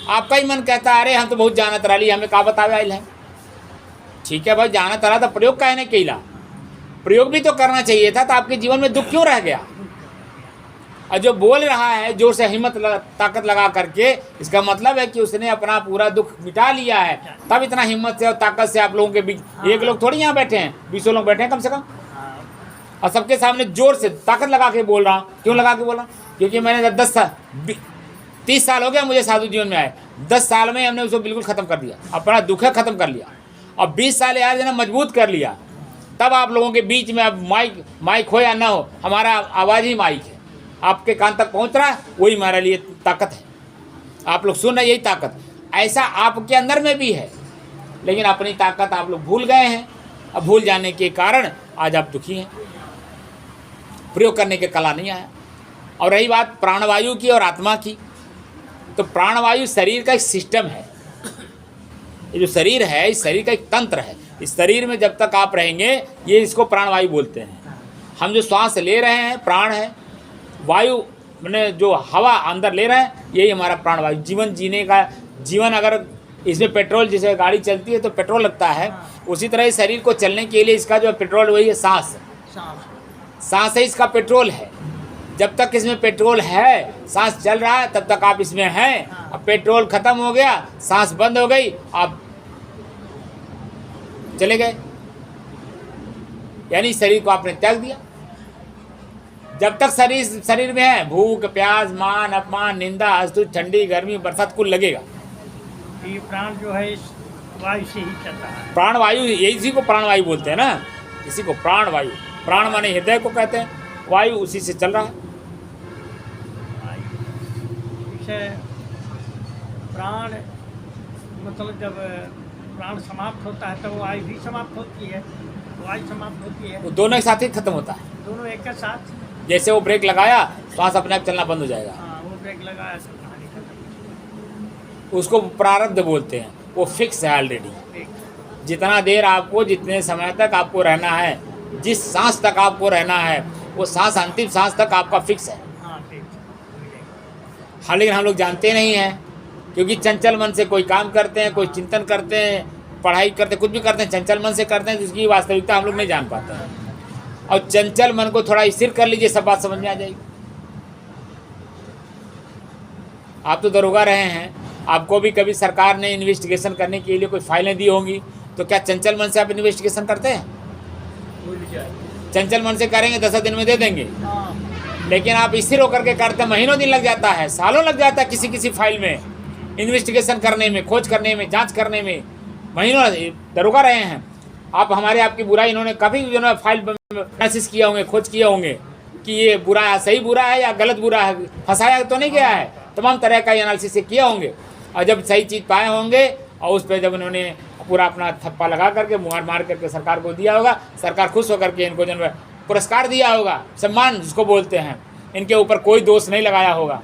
[SPEAKER 2] आपका ही मन कहता है अरे हम तो बहुत जानत रही, हमें का बतावे आइल है। ठीक है भाई, जानत रहा तो प्रयोग का है नहीं कैला, प्रयोग भी तो करना चाहिए था। तो आपके जीवन में दुख क्यों रह गया? और जो बोल रहा है जोर से हिम्मत ताकत लगा करके, इसका मतलब है कि उसने अपना पूरा दुख मिटा लिया है। तब इतना हिम्मत से और ताकत से आप लोगों के बीच, एक लोग थोड़ी यहाँ बैठे हैं, 20 लोग बैठे हैं कम से कम, और सबके सामने जोर से ताकत लगा के बोल रहा हूँ। क्यों लगा के बोल रहा हूँ? क्योंकि मैंने 30 साल हो गया मुझे साधु जीवन में आए। 10 साल में हमने उसको बिल्कुल ख़त्म कर दिया, अपना दुख ख़त्म कर लिया, और 20 साल यार जो मजबूत कर लिया। तब आप लोगों के बीच में अब माइक हो या ना हो, हमारा आवाज़ ही माइक है, आपके कान तक पहुंच रहा है, वही हमारे लिए ताकत है। आप लोग सुन रहे, यही ताकत। ऐसा आपके अंदर में भी है, लेकिन अपनी ताकत आप लोग भूल गए हैं। अब भूल जाने के कारण आज आप दुखी हैं, प्रयोग करने के कला नहीं आया। और रही बात प्राणवायु की और आत्मा की, तो प्राणवायु शरीर का एक सिस्टम है। ये जो शरीर है, इस शरीर का एक तंत्र है। इस शरीर में जब तक आप रहेंगे, ये इसको प्राणवायु बोलते हैं। हम जो श्वास ले रहे हैं प्राण है, वायु मैंने जो हवा अंदर ले रहे हैं, यही हमारा प्राणवायु। जीवन जीने का, जीवन अगर इसमें पेट्रोल, जैसे गाड़ी चलती है तो पेट्रोल लगता है, उसी तरह इस शरीर को चलने के लिए इसका जो पेट्रोल वही है सांस। सांस है इसका पेट्रोल है। जब तक इसमें पेट्रोल है, सांस चल रहा है, तब तक आप इसमें हैं। अब पेट्रोल खत्म हो गया, सांस बंद हो गई, आप चले गए, यानी शरीर को आपने त्याग दिया। जब तक शरीर में है, भूख, प्यास, मान, अपमान, निंदा, अस्तुत, ठंडी, गर्मी, बरसात कुल लगेगा।
[SPEAKER 1] ये प्राण जो है इस वायु से ही चलता है।
[SPEAKER 2] प्राणवायु, इसी को प्राणवायु बोलते हैं ना, इसी को प्राणवायु। प्राण माने हृदय को कहते हैं, वायु उसी से चल रहा है।
[SPEAKER 1] प्राण मतलब जब प्राण समाप्त होता है तो वायु भी समाप्त होती है, वायु समाप्त होती है,
[SPEAKER 2] वो दोनों एक साथ ही खत्म होता है।
[SPEAKER 1] दोनों एक के साथ।
[SPEAKER 2] जैसे वो ब्रेक लगाया, श्वास अपने आप चलना बंद हो जाएगा।
[SPEAKER 1] हाँ, वो ब्रेक लगाया तो कहानी खत्म।
[SPEAKER 2] उसको प्रारब्ध बोलते हैं, वो फिक्स है ऑलरेडी। जितना देर आपको, जितने समय तक आपको रहना है, जिस सांस तक आपको रहना है, वो सांस अंतिम सांस तक आपका फिक्स है। हाँ, लेकिन हम लोग जानते नहीं हैं, क्योंकि चंचल मन से कोई काम करते हैं, कोई चिंतन करते हैं, पढ़ाई करते हैं, कुछ भी करते हैं, चंचल मन से करते हैं, जिसकी वास्तविकता हम लोग नहीं जान पाते हैं। और चंचल मन को थोड़ा स्थिर कर लीजिए, सब बात समझ में आ जाएगी। आप तो दरोगा रहे हैं, आपको भी कभी सरकार ने इन्वेस्टिगेशन करने के लिए कोई फाइलें दी होंगी, तो क्या चंचल मन से आप इन्वेस्टिगेशन करते हैं? चंचल मन से करेंगे 10 दिन में दे देंगे, लेकिन आप स्थिर होकर के करते, महीनों दिन लग जाता है, सालों लग जाता है किसी फाइल में इन्वेस्टिगेशन करने में, खोज करने में, जांच करने में, महीनों दरोगा रहे हैं आप। हमारे आपकी बुराई इन्होंने कभी जो फाइल एनालिसिस किया होंगे, खोज किए होंगे कि ये बुरा है, सही बुरा है या गलत बुरा है, फंसाया तो नहीं गया है, तमाम तरह का एनालिसिस से किया होंगे। और जब सही चीज़ पाए होंगे और उस पर जब उन्होंने पूरा अपना थप्पा लगा करके, मुहर मार करके सरकार को दिया होगा, सरकार खुश होकर के इनको जो पुरस्कार दिया होगा, सम्मान जिसको बोलते हैं, इनके ऊपर कोई दोष नहीं लगाया होगा,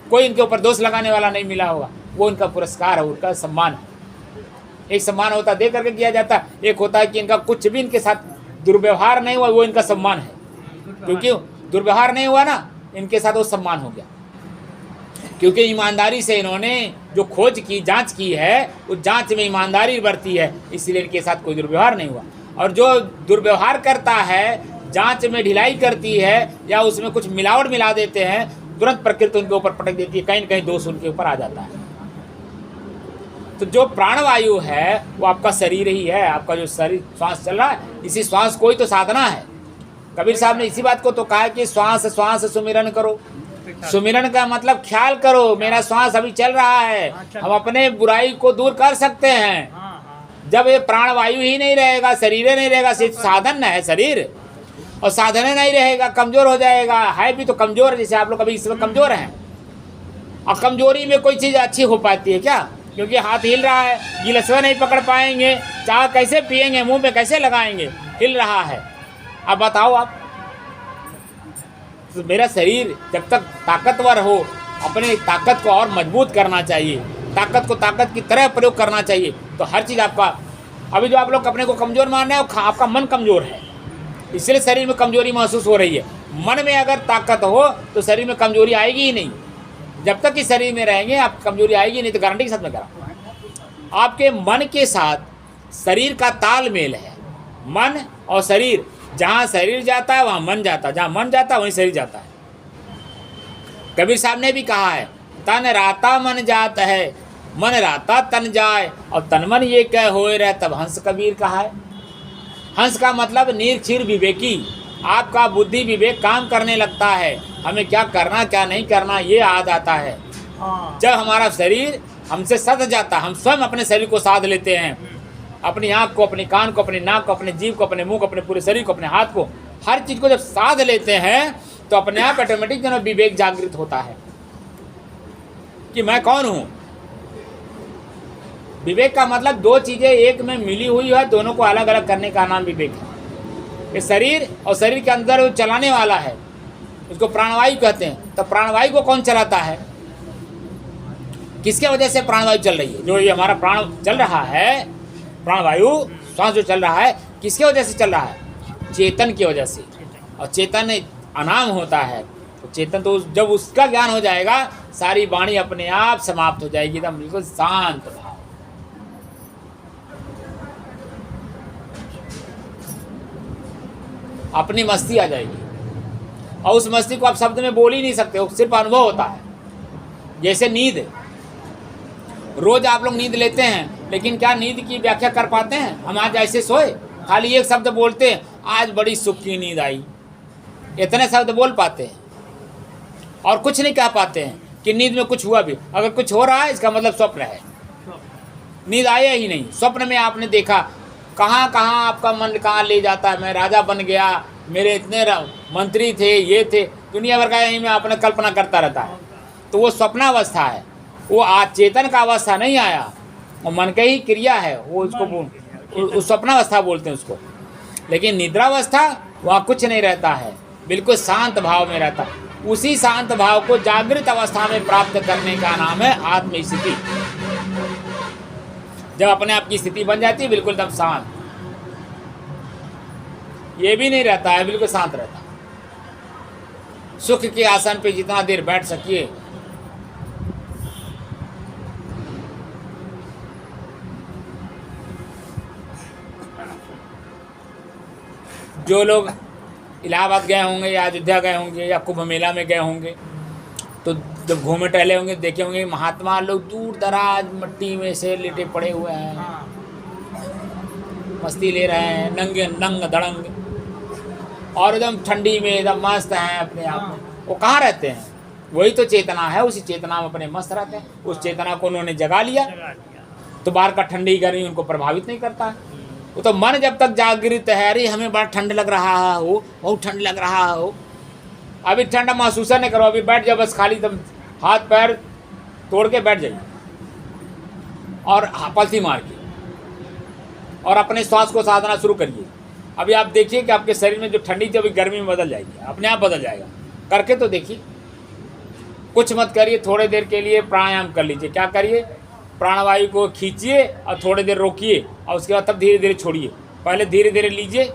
[SPEAKER 2] कोई इनके ऊपर दोष लगाने वाला नहीं मिला होगा, वो इनका पुरस्कार है, उनका सम्मान है। एक सम्मान होता दे करके किया जाता, एक होता है कि इनका कुछ भी इनके साथ दुर्व्यवहार नहीं हुआ, वो इनका सम्मान है। क्योंकि दुर्व्यवहार नहीं हुआ ना, इनके साथ वो सम्मान हो गया, क्योंकि ईमानदारी से इन्होंने जो खोज की, जांच की है, उस जांच में ईमानदारी बरती है, इसलिए इनके साथ कोई दुर्व्यवहार नहीं हुआ। और जो दुर्व्यवहार करता है, जांच में ढिलाई करती है या उसमें कुछ मिलावट मिला देते हैं, तुरंत प्रकृति उनके ऊपर पटक देती है, कहीं न कहीं दोष उनके ऊपर आ जाता है। तो जो प्राणवायु है वो आपका शरीर ही है, आपका जो शरीर श्वास चल रहा है, इसी श्वास को ही तो साधना है। कबीर साहब ने इसी बात को तो कहा है कि श्वास श्वास सुमिरन करो। सुमिरन का मतलब ख्याल करो, मेरा श्वास अभी चल रहा है, हम अपने बुराई को दूर कर सकते हैं। जब ये प्राणवायु ही नहीं रहेगा, शरीर नहीं रहेगा, सिर्फ साधन है शरीर, और साधन नहीं रहेगा, कमजोर हो जाएगा। है भी तो कमजोर, जैसे आप लोग अभी इस वक्त कमजोर हैं। और कमजोरी में कोई चीज़ अच्छी हो पाती है क्या? क्योंकि हाथ हिल रहा है, गिलसवा नहीं पकड़ पाएंगे, चाय कैसे पिएंगे, मुंह पे कैसे लगाएंगे, हिल रहा है। अब बताओ आप, तो मेरा शरीर जब तक ताकतवर हो, अपने ताकत को और मजबूत करना चाहिए, ताकत को ताकत की तरह प्रयोग करना चाहिए। तो हर चीज़ आपका, अभी जो आप लोग अपने को कमज़ोर मान रहे हो, आपका मन कमज़ोर है, इसलिए शरीर में कमज़ोरी महसूस हो रही है। मन में अगर ताकत हो तो शरीर में कमज़ोरी आएगी ही नहीं। जब तक कि शरीर में रहेंगे आप कमज़ोरी आएगी नहीं। तो गारंटी के साथ में कह रहा हूँ, आपके मन के साथ शरीर का तालमेल है। मन और शरीर, जहाँ शरीर जाता है वहाँ मन जाता है, जहाँ मन जाता है वहीं शरीर जाता है। कबीर साहब ने भी कहा है, तन राता मन जात है, मन राता तन जाए, और तन मन ये कह होए रह तब हंस कबीर कहा है। हंस का मतलब निरक्षीर विवेकी, आपका बुद्धि विवेक काम करने लगता है, हमें क्या करना क्या नहीं करना ये याद आता है। जब हमारा शरीर हमसे सध जाता, हम स्वयं अपने शरीर को साध लेते हैं, अपनी आँख को, अपने कान को, अपनी नाक को, अपने जीभ को, अपने मुंह को, अपने पूरे शरीर को, अपने हाथ को, हर चीज़ को जब साध लेते हैं तो अपने आप ऑटोमेटिक जो विवेक जागृत होता है कि मैं कौन हूँ। विवेक का मतलब दो चीज़ें एक में मिली हुई है, दोनों को अलग अलग करने का नाम विवेक है। ये शरीर और शरीर के अंदर वो चलाने वाला है, उसको प्राणवायु कहते हैं। तो प्राणवायु को कौन चलाता है? किसके वजह से प्राणवायु चल रही है? जो ये हमारा प्राण चल रहा है, प्राणवायु श्वास जो चल रहा है, किसके वजह से चल रहा है? चेतन की वजह से। और चेतन अनाम होता है, तो चेतन तो जब उसका ज्ञान हो जाएगा, सारी वाणी अपने आप समाप्त हो जाएगी, एकदम बिल्कुल शांत भाव। अपनी मस्ती आ जाएगी, और उस मस्ती को आप शब्द में बोल ही नहीं सकते हो, सिर्फ अनुभव होता है। जैसे नींद, रोज आप लोग नींद लेते हैं, लेकिन क्या नींद की व्याख्या कर पाते हैं? हम आज ऐसे सोए, खाली एक शब्द बोलते हैं, आज बड़ी सुख की नींद आई, इतने शब्द बोल पाते हैं और कुछ नहीं कह पाते हैं कि नींद में कुछ हुआ भी। अगर कुछ हो रहा है इसका मतलब स्वप्न है, नींद आया ही नहीं। स्वप्न में आपने देखा, कहाँ कहाँ आपका मन कहाँ ले जाता है, मैं राजा बन गया, मेरे इतने मंत्री थे, ये थे, दुनिया भर का यहीं में अपना कल्पना करता रहता है। तो वो स्वप्नावस्था है, वो आज चेतन का अवस्था नहीं आया, वो मन का ही क्रिया है, वो उसको स्वप्नावस्था बोलते हैं उसको। लेकिन निद्रावस्था वहाँ कुछ नहीं रहता है, बिल्कुल शांत भाव में रहता है। उसी शांत भाव को जागृत अवस्था में प्राप्त करने का नाम है आत्म स्थिति। जब अपने आप की स्थिति बन जाती है बिल्कुल एकदम शांत, ये भी नहीं रहता है, बिल्कुल शांत रहता है। सुख के आसन पे जितना देर बैठ सकिए, जो लोग इलाहाबाद गए होंगे या अयोध्या गए होंगे या कुंभ मेला में गए होंगे, तो जब घूमे टहले होंगे देखे होंगे महात्मा लोग दूर दराज मिट्टी में से लेटे पड़े हुए हैं, मस्ती ले रहे हैं, नंगे नंग धड़ंग, और एकदम ठंडी में एकदम मस्त हैं अपने आप में। वो कहाँ रहते हैं? वही तो चेतना है, उसी चेतना में अपने मस्त रहते हैं। उस चेतना को उन्होंने जगा लिया, तो बाहर का ठंडी गर्मी उनको प्रभावित नहीं करता है। वो तो मन जब तक जागृत है, अरे हमें बड़ा ठंड लग रहा हो, बहुत ठंड लग रहा हो, अभी ठंडा महसूस नहीं करो, अभी बैठ जाओ, बस खाली एकदम हाथ पैर तोड़ के बैठ जाइए और पलथी मार के, और अपने श्वास को साधना शुरू करिए। अभी आप देखिए कि आपके शरीर में जो ठंडी थी अभी गर्मी में बदल जाएगी, अपने आप बदल जाएगा। करके तो देखिए, कुछ मत करिए, थोड़े देर के लिए प्राणायाम कर लीजिए। क्या करिए? प्राणवायु को खींचिए और थोड़ी देर रोकिए, और उसके बाद तब धीरे धीरे छोड़िए। पहले धीरे धीरे लीजिए,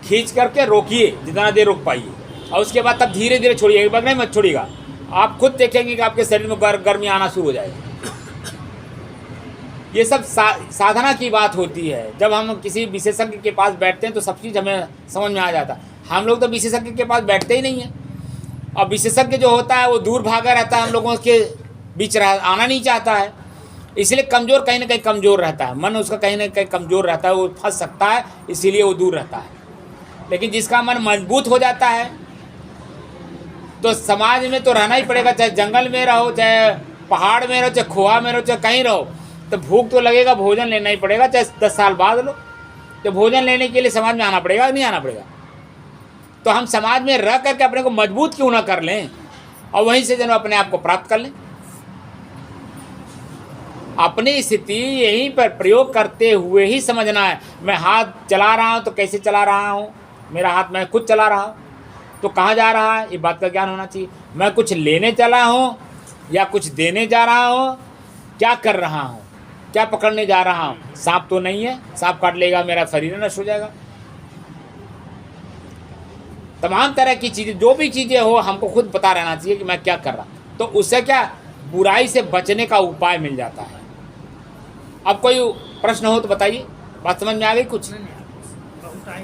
[SPEAKER 2] खींच करके रोकिए जितना देर रोक पाइए, और उसके बाद तब धीरे धीरे छोड़िएगा, एक बार नहीं मत छोड़िएगा। आप खुद देखेंगे कि आपके शरीर में गर्मी आना शुरू हो जाएगी। ये सब साधना की बात होती है। जब हम किसी विशेषज्ञ के पास बैठते हैं तो सब चीज़ हमें समझ में आ जाता है। हम लोग तो विशेषज्ञ के पास बैठते ही नहीं हैं। और विशेषज्ञ जो होता है वो दूर भागा रहता है, हम लोगों के बीच आना नहीं चाहता है, इसलिए कमज़ोर कहीं ना कहीं कमज़ोर रहता है, मन उसका कहीं ना कहीं कमज़ोर रहता है, वो फंस सकता है, इसीलिए वो दूर रहता है। लेकिन जिसका मन मजबूत हो जाता है तो समाज में तो रहना ही पड़ेगा, चाहे जंगल में रहो, चाहे पहाड़ में रहो, चाहे खोआ में रहो, चाहे कहीं रहो, तो भूख तो लगेगा, भोजन लेना ही पड़ेगा, चाहे 10 साल बाद लो। तो भोजन लेने के लिए समाज में आना पड़ेगा, नहीं आना पड़ेगा? तो हम समाज में रह करके अपने को मजबूत क्यों ना कर लें और वहीं से जब अपने आप को प्राप्त कर लें। अपनी स्थिति यहीं पर प्रयोग करते हुए ही समझना है। मैं हाथ चला रहा हूँ तो कैसे चला रहा हूँ, मेरा हाथ मैं खुद चला रहा हूँ तो कहाँ जा रहा है, ये बात का ज्ञान होना चाहिए। मैं कुछ लेने चला हूँ या कुछ देने जा रहा हूँ, क्या कर रहा हूँ, क्या पकड़ने जा रहा हूँ। सांप तो नहीं है, सांप काट लेगा मेरा शरीर नष्ट हो जाएगा। तमाम तरह की चीज़ें, जो भी चीज़ें हो, हमको खुद पता रहना चाहिए कि मैं क्या कर रहा हूँ। तो उससे क्या, बुराई से बचने का उपाय मिल जाता है। अब कोई प्रश्न हो तो बताइए, बात समझ में आ गई कुछ?
[SPEAKER 1] नहीं, बहुत आई